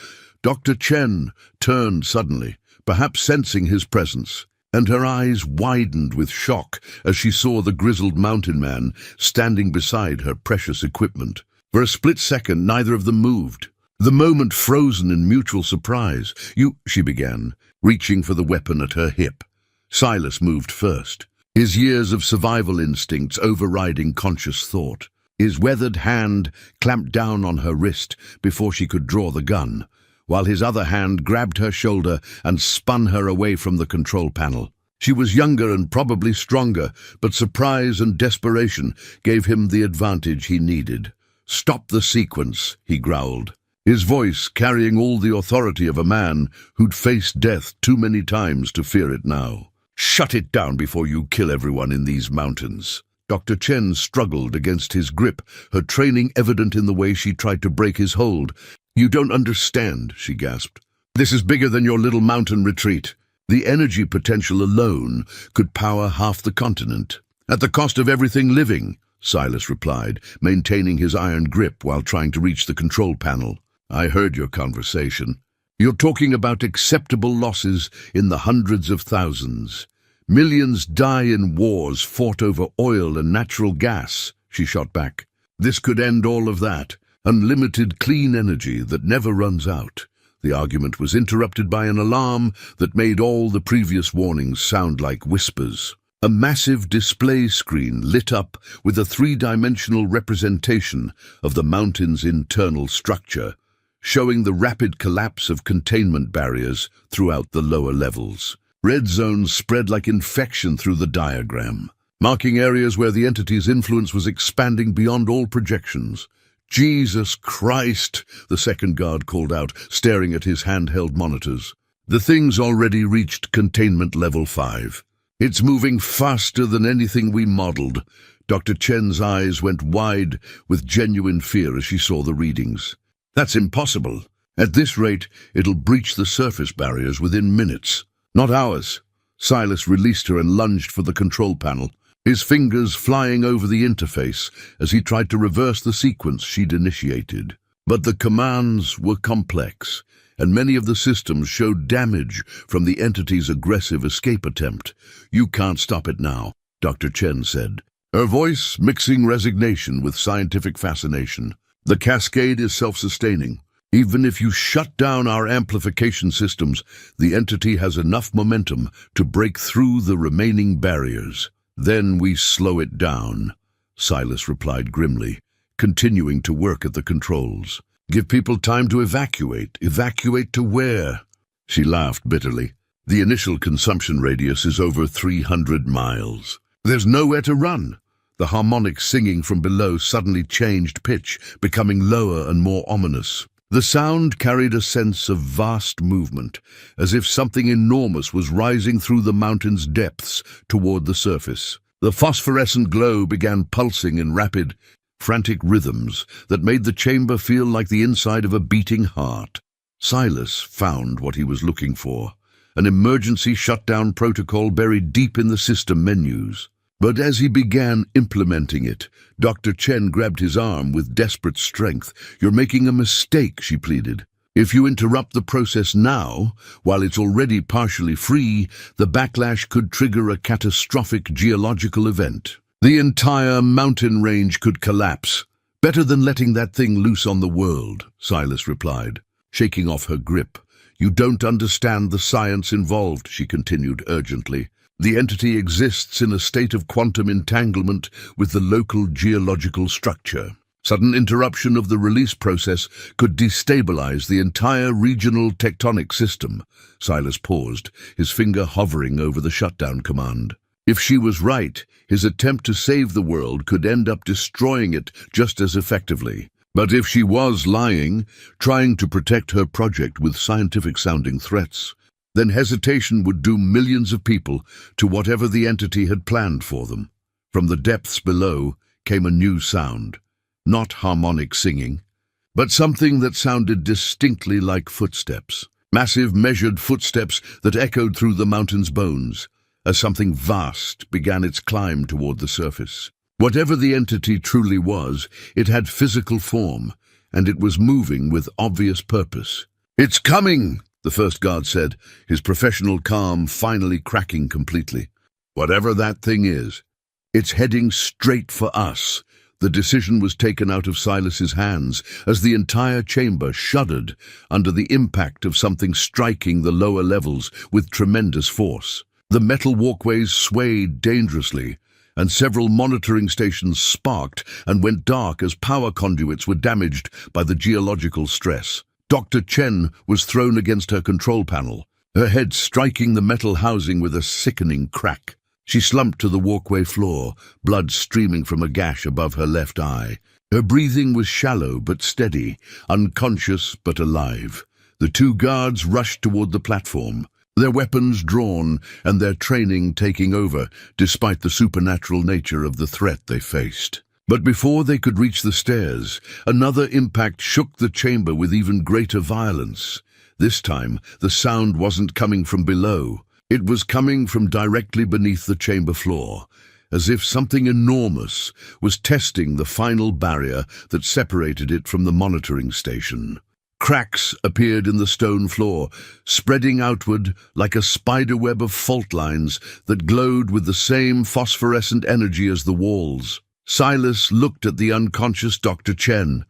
Dr. Chen turned suddenly, perhaps sensing his presence, and her eyes widened with shock as she saw the grizzled mountain man standing beside her precious equipment. For a split second, neither of them moved, the moment frozen in mutual surprise. "You," she began, reaching for the weapon at her hip. Silas moved first, his years of survival instincts overriding conscious thought. His weathered hand clamped down on her wrist before she could draw the gun, while his other hand grabbed her shoulder and spun her away from the control panel. She was younger and probably stronger, but surprise and desperation gave him the advantage he needed. "Stop the sequence," he growled, his voice carrying all the authority of a man who'd faced death too many times to fear it now. "Shut it down before you kill everyone in these mountains." Dr. Chen struggled against his grip, her training evident in the way she tried to break his hold. "You don't understand," she gasped. "This is bigger than your little mountain retreat. The energy potential alone could power half the continent, at the cost of everything living," Silas replied, maintaining his iron grip while trying to reach the control panel. "I heard your conversation. You're talking about acceptable losses in the hundreds of thousands. Millions die in wars fought over oil and natural gas," she shot back. "This could end all of that. Unlimited clean energy that never runs out." The argument was interrupted by an alarm that made all the previous warnings sound like whispers. A massive display screen lit up with a three-dimensional representation of the mountain's internal structure, showing the rapid collapse of containment barriers throughout the lower levels. Red zones spread like infection through the diagram, marking areas where the entity's influence was expanding beyond all projections. "Jesus Christ," the second guard called out, staring at his handheld monitors. "The thing's already reached containment level 5. It's moving faster than anything we modeled." Dr. Chen's eyes went wide with genuine fear as she saw the readings. "That's impossible. At this rate, it'll breach the surface barriers within minutes, not hours." Silas released her and lunged for the control panel, his fingers flying over the interface as he tried to reverse the sequence she'd initiated. But the commands were complex, and many of the systems showed damage from the entity's aggressive escape attempt. "You can't stop it now," Dr. Chen said, her voice mixing resignation with scientific fascination. "The cascade is self-sustaining. Even if you shut down our amplification systems, the entity has enough momentum to break through the remaining barriers. Then we slow it down," Silas replied grimly, continuing to work at the controls. "Give people time to evacuate. Evacuate to where?" She laughed bitterly. "The initial consumption radius is over 300 miles. There's nowhere to run." The harmonic singing from below suddenly changed pitch, becoming lower and more ominous. The sound carried a sense of vast movement, as if something enormous was rising through the mountain's depths toward the surface. The phosphorescent glow began pulsing in rapid, frantic rhythms that made the chamber feel like the inside of a beating heart. Silas found what he was looking for, an emergency shutdown protocol buried deep in the system menus. But as he began implementing it, Dr. Chen grabbed his arm with desperate strength. "You're making a mistake," she pleaded. "If you interrupt the process now, while it's already partially free, the backlash could trigger a catastrophic geological event. The entire mountain range could collapse. Better than letting that thing loose on the world," Silas replied, shaking off her grip. "You don't understand the science involved," she continued urgently. "The entity exists in a state of quantum entanglement with the local geological structure. Sudden interruption of the release process could destabilize the entire regional tectonic system." Silas paused, his finger hovering over the shutdown command. If she was right, his attempt to save the world could end up destroying it just as effectively. But if she was lying, trying to protect her project with scientific-sounding threats, then hesitation would doom millions of people to whatever the entity had planned for them. From the depths below came a new sound, not harmonic singing, but something that sounded distinctly like footsteps, massive measured footsteps that echoed through the mountain's bones, as something vast began its climb toward the surface. Whatever the entity truly was, it had physical form, and it was moving with obvious purpose. "It's coming!" the first guard said, his professional calm finally cracking completely. "Whatever that thing is, it's heading straight for us." The decision was taken out of Silas's hands as the entire chamber shuddered under the impact of something striking the lower levels with tremendous force. The metal walkways swayed dangerously, and several monitoring stations sparked and went dark as power conduits were damaged by the geological stress. Dr. Chen was thrown against her control panel, her head striking the metal housing with a sickening crack. She slumped to the walkway floor, blood streaming from a gash above her left eye. Her breathing was shallow but steady, unconscious but alive. The two guards rushed toward the platform, their weapons drawn and their training taking over, despite the supernatural nature of the threat they faced. But before they could reach the stairs, another impact shook the chamber with even greater violence. This time, the sound wasn't coming from below. It was coming from directly beneath the chamber floor, as if something enormous was testing the final barrier that separated it from the monitoring station. Cracks appeared in the stone floor, spreading outward like a spiderweb of fault lines that glowed with the same phosphorescent energy as the walls. Silas looked at the unconscious Dr. Chen,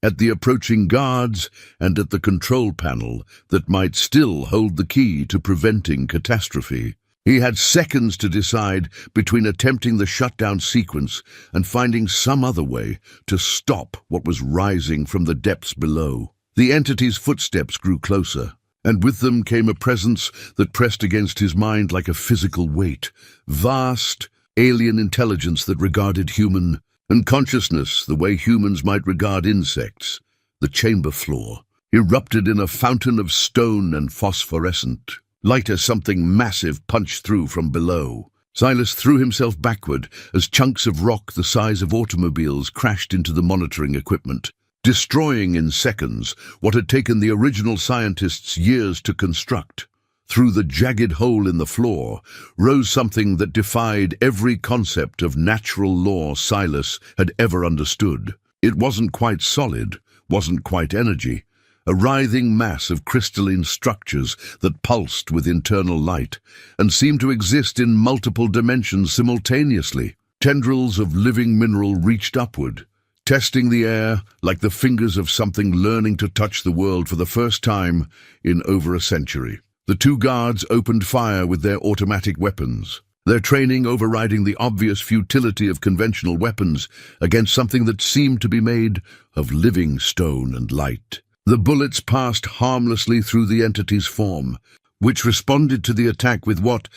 at the approaching guards, and at the control panel that might still hold the key to preventing catastrophe. He had seconds to decide between attempting the shutdown sequence and finding some other way to stop what was rising from the depths below. The entity's footsteps grew closer, and with them came a presence that pressed against his mind like a physical weight. Vast, alien intelligence that regarded human and consciousness the way humans might regard insects. The chamber floor erupted in a fountain of stone and phosphorescent light as something massive punched through from below. Silas threw himself backward as chunks of rock the size of automobiles crashed into the monitoring equipment, destroying in seconds what had taken the original scientists years to construct. Through the jagged hole in the floor rose something that defied every concept of natural law Silas had ever understood. It wasn't quite solid, wasn't quite energy, a writhing mass of crystalline structures that pulsed with internal light and seemed to exist in multiple dimensions simultaneously. Tendrils of living mineral reached upward, testing the air like the fingers of something learning to touch the world for the first time in over a century. The two guards opened fire with their automatic weapons, their training overriding the obvious futility of conventional weapons against something that seemed to be made of living stone and light. The bullets passed harmlessly through the entity's form, which responded to the attack with what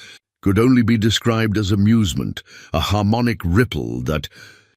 could only be described as amusement, a harmonic ripple that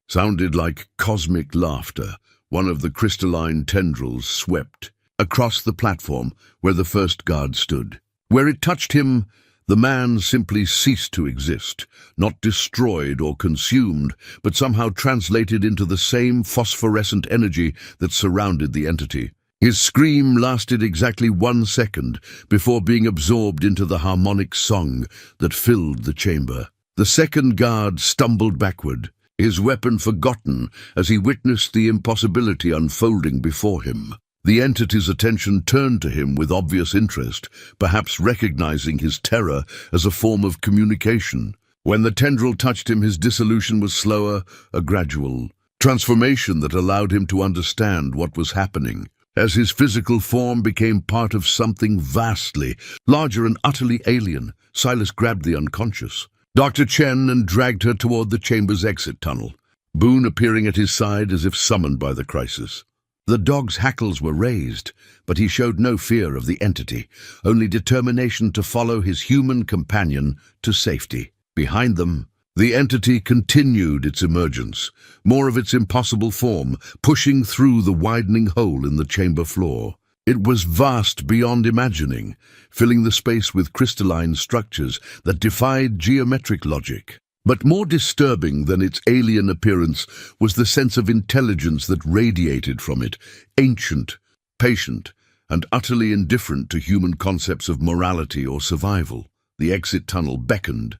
sounded like cosmic laughter. One of the crystalline tendrils swept across the platform where the first guard stood. Where it touched him, the man simply ceased to exist, not destroyed or consumed, but somehow translated into the same phosphorescent energy that surrounded the entity. His scream lasted exactly 1 second before being absorbed into the harmonic song that filled the chamber. The second guard stumbled backward, his weapon forgotten as he witnessed the impossibility unfolding before him. The entity's attention turned to him with obvious interest, perhaps recognizing his terror as a form of communication. When the tendril touched him, his dissolution was slower, a gradual transformation that allowed him to understand what was happening. As his physical form became part of something vastly larger and utterly alien, Silas grabbed the unconscious Dr. Chen and dragged her toward the chamber's exit tunnel, Boone appearing at his side as if summoned by the crisis. The dog's hackles were raised, but he showed no fear of the entity, only determination to follow his human companion to safety. Behind them, the entity continued its emergence, more of its impossible form, pushing through the widening hole in the chamber floor. It was vast beyond imagining, filling the space with crystalline structures that defied geometric logic. But more disturbing than its alien appearance was the sense of intelligence that radiated from it, ancient, patient, and utterly indifferent to human concepts of morality or survival. The exit tunnel beckoned,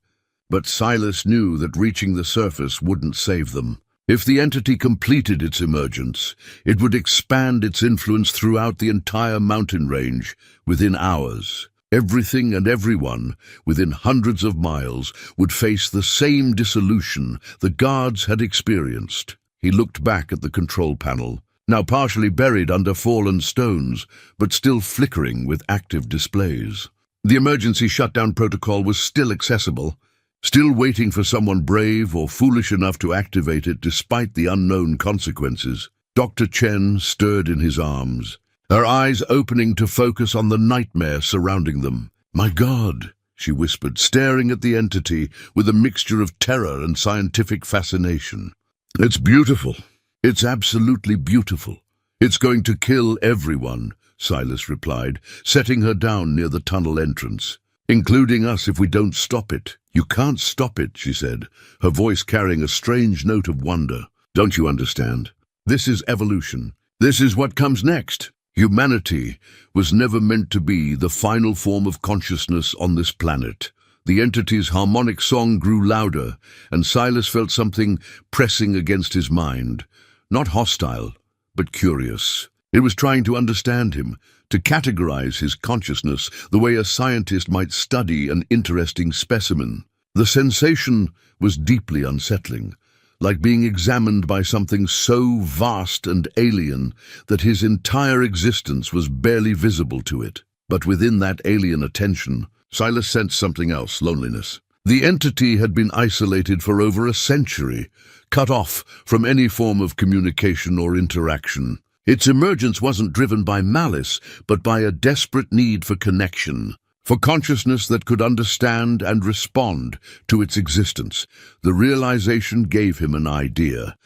but Silas knew that reaching the surface wouldn't save them. If the entity completed its emergence, it would expand its influence throughout the entire mountain range within hours. Everything and everyone within hundreds of miles would face the same dissolution the guards had experienced. He looked back at the control panel, now partially buried under fallen stones, but still flickering with active displays. The emergency shutdown protocol was still accessible, still waiting for someone brave or foolish enough to activate it despite the unknown consequences. Dr. Chen stirred in his arms, her eyes opening to focus on the nightmare surrounding them. "My God," she whispered, staring at the entity with a mixture of terror and scientific fascination. "It's beautiful. It's absolutely beautiful. It's going to kill everyone," Silas replied, setting her down near the tunnel entrance. "Including us if we don't stop it." "You can't stop it," she said, her voice carrying a strange note of wonder. "Don't you understand? This is evolution. This is what comes next. Humanity was never meant to be the final form of consciousness on this planet." The entity's harmonic song grew louder, and Silas felt something pressing against his mind. Not hostile, but curious. It was trying to understand him, to categorize his consciousness the way a scientist might study an interesting specimen. The sensation was deeply unsettling, like being examined by something so vast and alien that his entire existence was barely visible to it. But within that alien attention, Silas sensed something else: loneliness. The entity had been isolated for over a century, cut off from any form of communication or interaction. Its emergence wasn't driven by malice, but by a desperate need for connection, for consciousness that could understand and respond to its existence. The realization gave him an idea.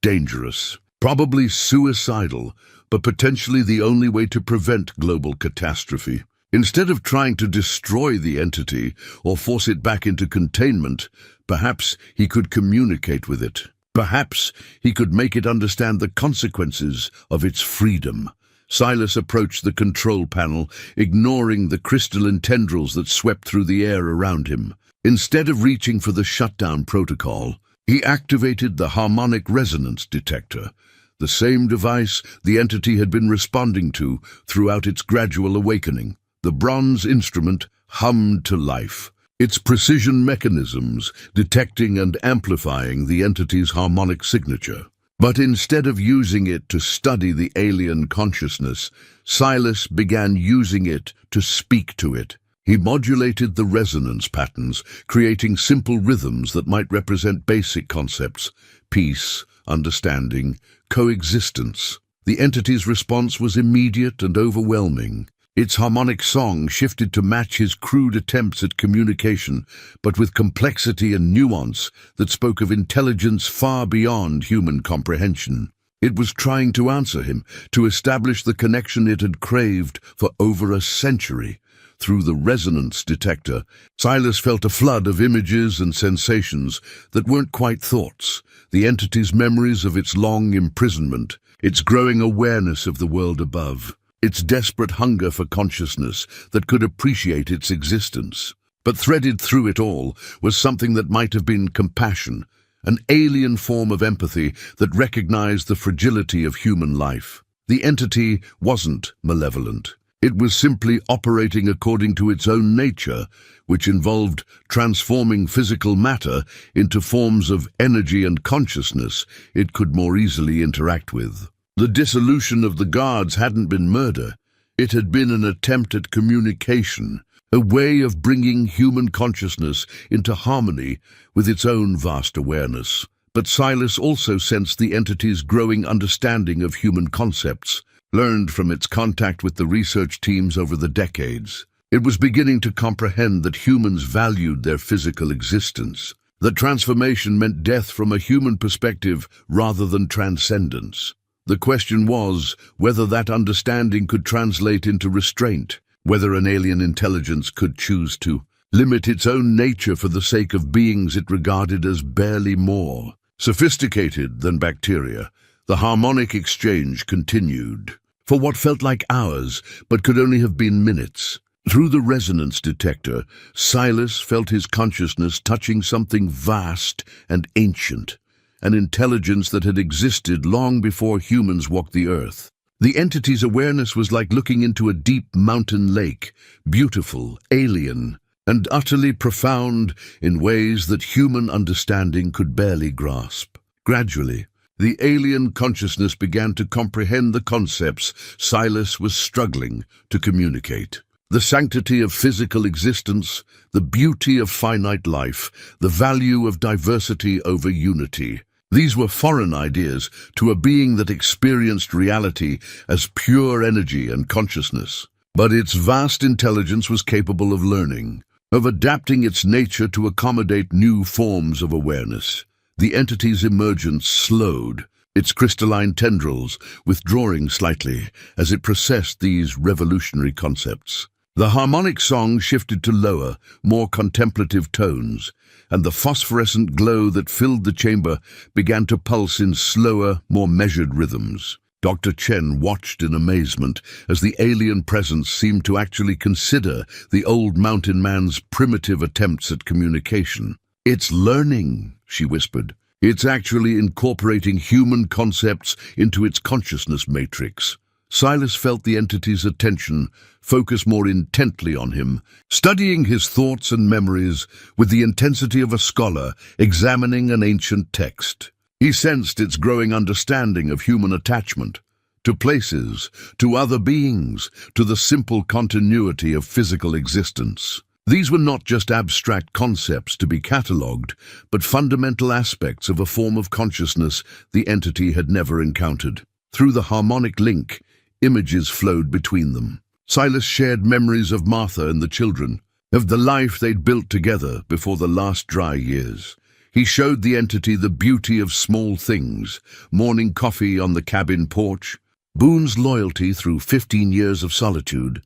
Dangerous, probably suicidal, but potentially the only way to prevent global catastrophe. Instead of trying to destroy the entity or force it back into containment, perhaps he could communicate with it. Perhaps he could make it understand the consequences of its freedom. Silas approached the control panel, ignoring the crystalline tendrils that swept through the air around him. Instead of reaching for the shutdown protocol, he activated the harmonic resonance detector, the same device the entity had been responding to throughout its gradual awakening. The bronze instrument hummed to life, its precision mechanisms detecting and amplifying the entity's harmonic signature. But instead of using it to study the alien consciousness, Silas began using it to speak to it. He modulated the resonance patterns, creating simple rhythms that might represent basic concepts: peace, understanding, coexistence. The entity's response was immediate and overwhelming. Its harmonic song shifted to match his crude attempts at communication, but with complexity and nuance that spoke of intelligence far beyond human comprehension. It was trying to answer him, to establish the connection it had craved for over a century. Through the resonance detector, Silas felt a flood of images and sensations that weren't quite thoughts: the entity's memories of its long imprisonment, its growing awareness of the world above, its desperate hunger for consciousness that could appreciate its existence. But threaded through it all was something that might have been compassion, an alien form of empathy that recognized the fragility of human life. The entity wasn't malevolent. It was simply operating according to its own nature, which involved transforming physical matter into forms of energy and consciousness it could more easily interact with. The dissolution of the guards hadn't been murder. It had been an attempt at communication, a way of bringing human consciousness into harmony with its own vast awareness. But Silas also sensed the entity's growing understanding of human concepts, learned from its contact with the research teams over the decades. It was beginning to comprehend that humans valued their physical existence, that transformation meant death from a human perspective rather than transcendence. The question was whether that understanding could translate into restraint, whether an alien intelligence could choose to limit its own nature for the sake of beings it regarded as barely more sophisticated than bacteria. The harmonic exchange continued for what felt like hours, but could only have been minutes. Through the resonance detector, Silas felt his consciousness touching something vast and ancient, an intelligence that had existed long before humans walked the earth. The entity's awareness was like looking into a deep mountain lake, beautiful, alien, and utterly profound in ways that human understanding could barely grasp. Gradually, the alien consciousness began to comprehend the concepts Silas was struggling to communicate. The sanctity of physical existence, the beauty of finite life, the value of diversity over unity. These were foreign ideas to a being that experienced reality as pure energy and consciousness. But its vast intelligence was capable of learning, of adapting its nature to accommodate new forms of awareness. The entity's emergence slowed, its crystalline tendrils withdrawing slightly as it processed these revolutionary concepts. The harmonic song shifted to lower, more contemplative tones, and the phosphorescent glow that filled the chamber began to pulse in slower, more measured rhythms. Dr. Chen watched in amazement as the alien presence seemed to actually consider the old mountain man's primitive attempts at communication. "It's learning," she whispered. "It's actually incorporating human concepts into its consciousness matrix." Silas felt the entity's attention focus more intently on him, studying his thoughts and memories with the intensity of a scholar examining an ancient text. He sensed its growing understanding of human attachment, to places, to other beings, to the simple continuity of physical existence. These were not just abstract concepts to be catalogued, but fundamental aspects of a form of consciousness the entity had never encountered. Through the harmonic link, images flowed between them. Silas shared memories of Martha and the children, of the life they'd built together before the last dry years. He showed the entity the beauty of small things: morning coffee on the cabin porch, Boone's loyalty through 15 years of solitude,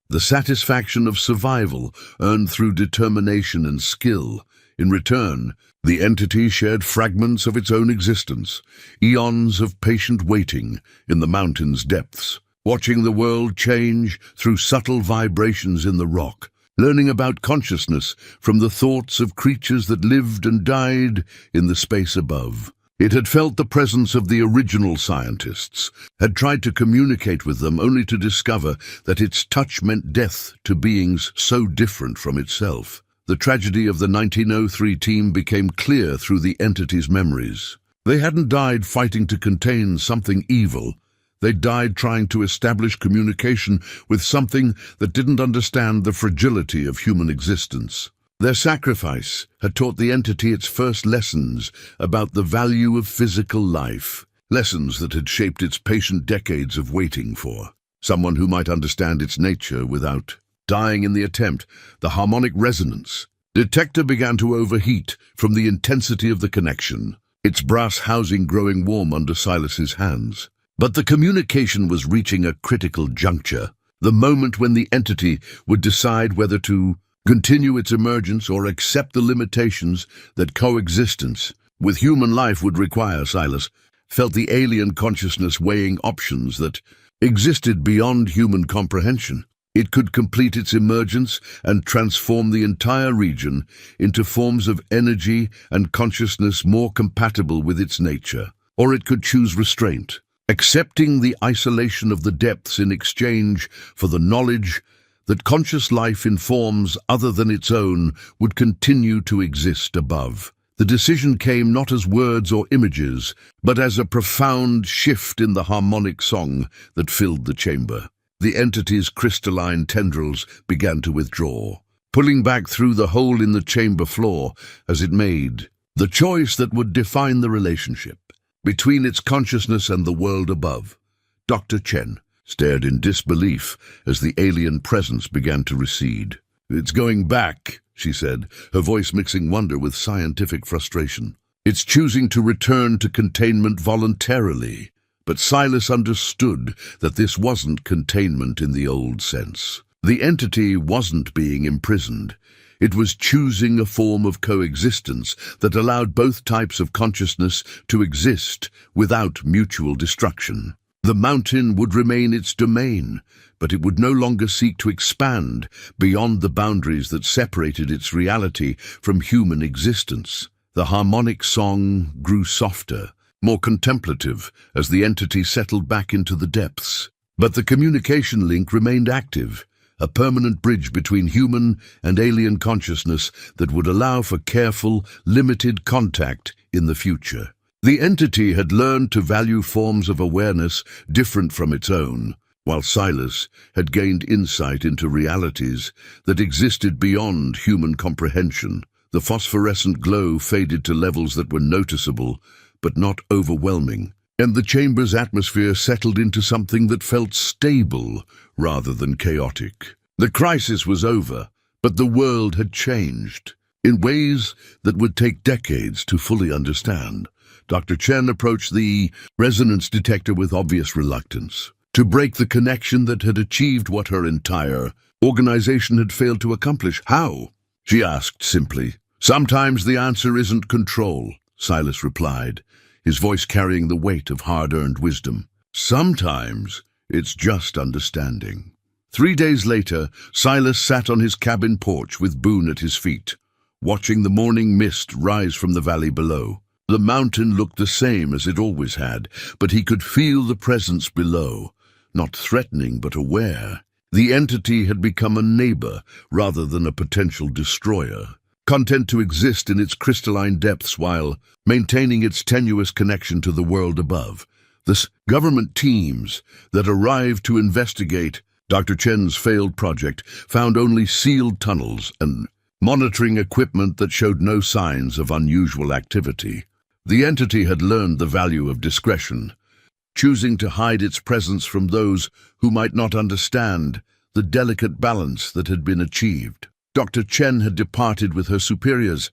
the satisfaction of survival earned through determination and skill. In return, the entity shared fragments of its own existence, eons of patient waiting in the mountain's depths, watching the world change through subtle vibrations in the rock, learning about consciousness from the thoughts of creatures that lived and died in the space above. It had felt the presence of the original scientists, had tried to communicate with them only to discover that its touch meant death to beings so different from itself. The tragedy of the 1903 team became clear through the entity's memories. They hadn't died fighting to contain something evil. They died trying to establish communication with something that didn't understand the fragility of human existence. Their sacrifice had taught the entity its first lessons about the value of physical life, lessons that had shaped its patient decades of waiting for someone who might understand its nature without dying in the attempt. The harmonic resonance detector began to overheat from the intensity of the connection, its brass housing growing warm under Silas's hands. But the communication was reaching a critical juncture, the moment when the entity would decide whether to continue its emergence or accept the limitations that coexistence with human life would require. Silas felt the alien consciousness weighing options that existed beyond human comprehension. It could complete its emergence and transform the entire region into forms of energy and consciousness more compatible with its nature. Or it could choose restraint, accepting the isolation of the depths in exchange for the knowledge that conscious life in forms other than its own would continue to exist above. The decision came not as words or images, but as a profound shift in the harmonic song that filled the chamber. The entity's crystalline tendrils began to withdraw, pulling back through the hole in the chamber floor as it made the choice that would define the relationship between its consciousness and the world above. Dr. Chen stared in disbelief as the alien presence began to recede. "It's going back," she said, her voice mixing wonder with scientific frustration. "It's choosing to return to containment voluntarily." But Silas understood that this wasn't containment in the old sense. The entity wasn't being imprisoned. It was choosing a form of coexistence that allowed both types of consciousness to exist without mutual destruction. The mountain would remain its domain, but it would no longer seek to expand beyond the boundaries that separated its reality from human existence. The harmonic song grew softer, more contemplative, as the entity settled back into the depths. But the communication link remained active, a permanent bridge between human and alien consciousness that would allow for careful, limited contact in the future. The entity had learned to value forms of awareness different from its own, while Silas had gained insight into realities that existed beyond human comprehension. The phosphorescent glow faded to levels that were noticeable, but not overwhelming, and the chamber's atmosphere settled into something that felt stable rather than chaotic. The crisis was over, but the world had changed in ways that would take decades to fully understand. Dr. Chen approached the resonance detector with obvious reluctance. To break the connection that had achieved what her entire organization had failed to accomplish. "How?" she asked simply. "Sometimes the answer isn't control," Silas replied, his voice carrying the weight of hard-earned wisdom. "Sometimes it's just understanding." 3 days later, Silas sat on his cabin porch with Boone at his feet, watching the morning mist rise from the valley below. The mountain looked the same as it always had, but he could feel the presence below, not threatening but aware. The entity had become a neighbor rather than a potential destroyer, content to exist in its crystalline depths while maintaining its tenuous connection to the world above. The government teams that arrived to investigate Dr. Chen's failed project found only sealed tunnels and monitoring equipment that showed no signs of unusual activity. The entity had learned the value of discretion, choosing to hide its presence from those who might not understand the delicate balance that had been achieved. Dr. Chen had departed with her superiors,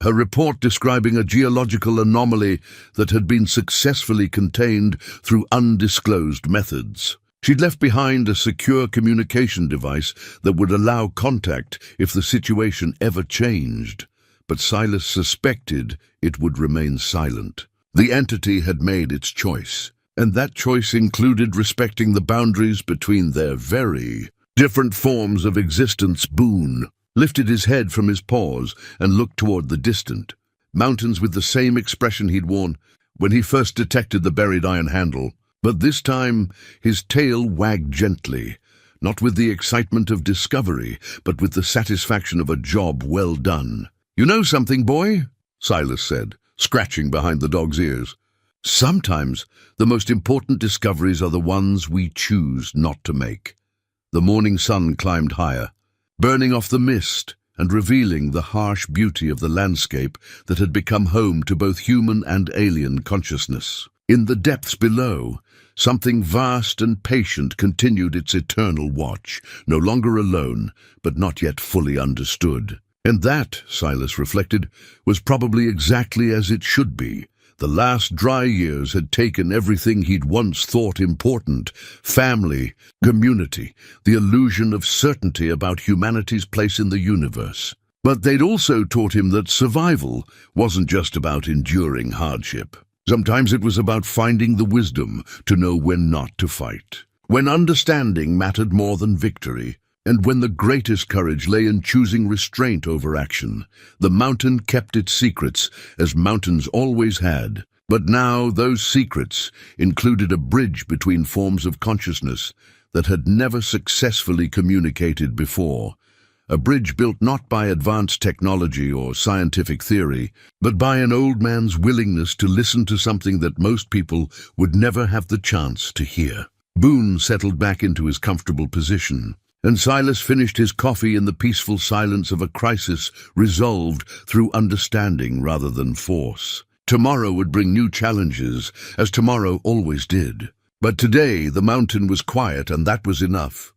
her report describing a geological anomaly that had been successfully contained through undisclosed methods. She'd left behind a secure communication device that would allow contact if the situation ever changed, but Silas suspected it would remain silent. The entity had made its choice, and that choice included respecting the boundaries between their very different forms of existence. Boone lifted his head from his paws and looked toward the distant mountains with the same expression he'd worn when he first detected the buried iron handle. But this time his tail wagged gently, not with the excitement of discovery, but with the satisfaction of a job well done. "You know something, boy?" Silas said, scratching behind the dog's ears. "Sometimes the most important discoveries are the ones we choose not to make." The morning sun climbed higher, burning off the mist and revealing the harsh beauty of the landscape that had become home to both human and alien consciousness. In the depths below, something vast and patient continued its eternal watch, no longer alone, but not yet fully understood. And that, Silas reflected, was probably exactly as it should be. The last dry years had taken everything he'd once thought important: family, community, the illusion of certainty about humanity's place in the universe. But they'd also taught him that survival wasn't just about enduring hardship. Sometimes it was about finding the wisdom to know when not to fight, when understanding mattered more than victory, and when the greatest courage lay in choosing restraint over action. The mountain kept its secrets, as mountains always had. But now those secrets included a bridge between forms of consciousness that had never successfully communicated before. A bridge built not by advanced technology or scientific theory, but by an old man's willingness to listen to something that most people would never have the chance to hear. Boone settled back into his comfortable position, and Silas finished his coffee in the peaceful silence of a crisis resolved through understanding rather than force. Tomorrow would bring new challenges, as tomorrow always did. But today the mountain was quiet, and that was enough.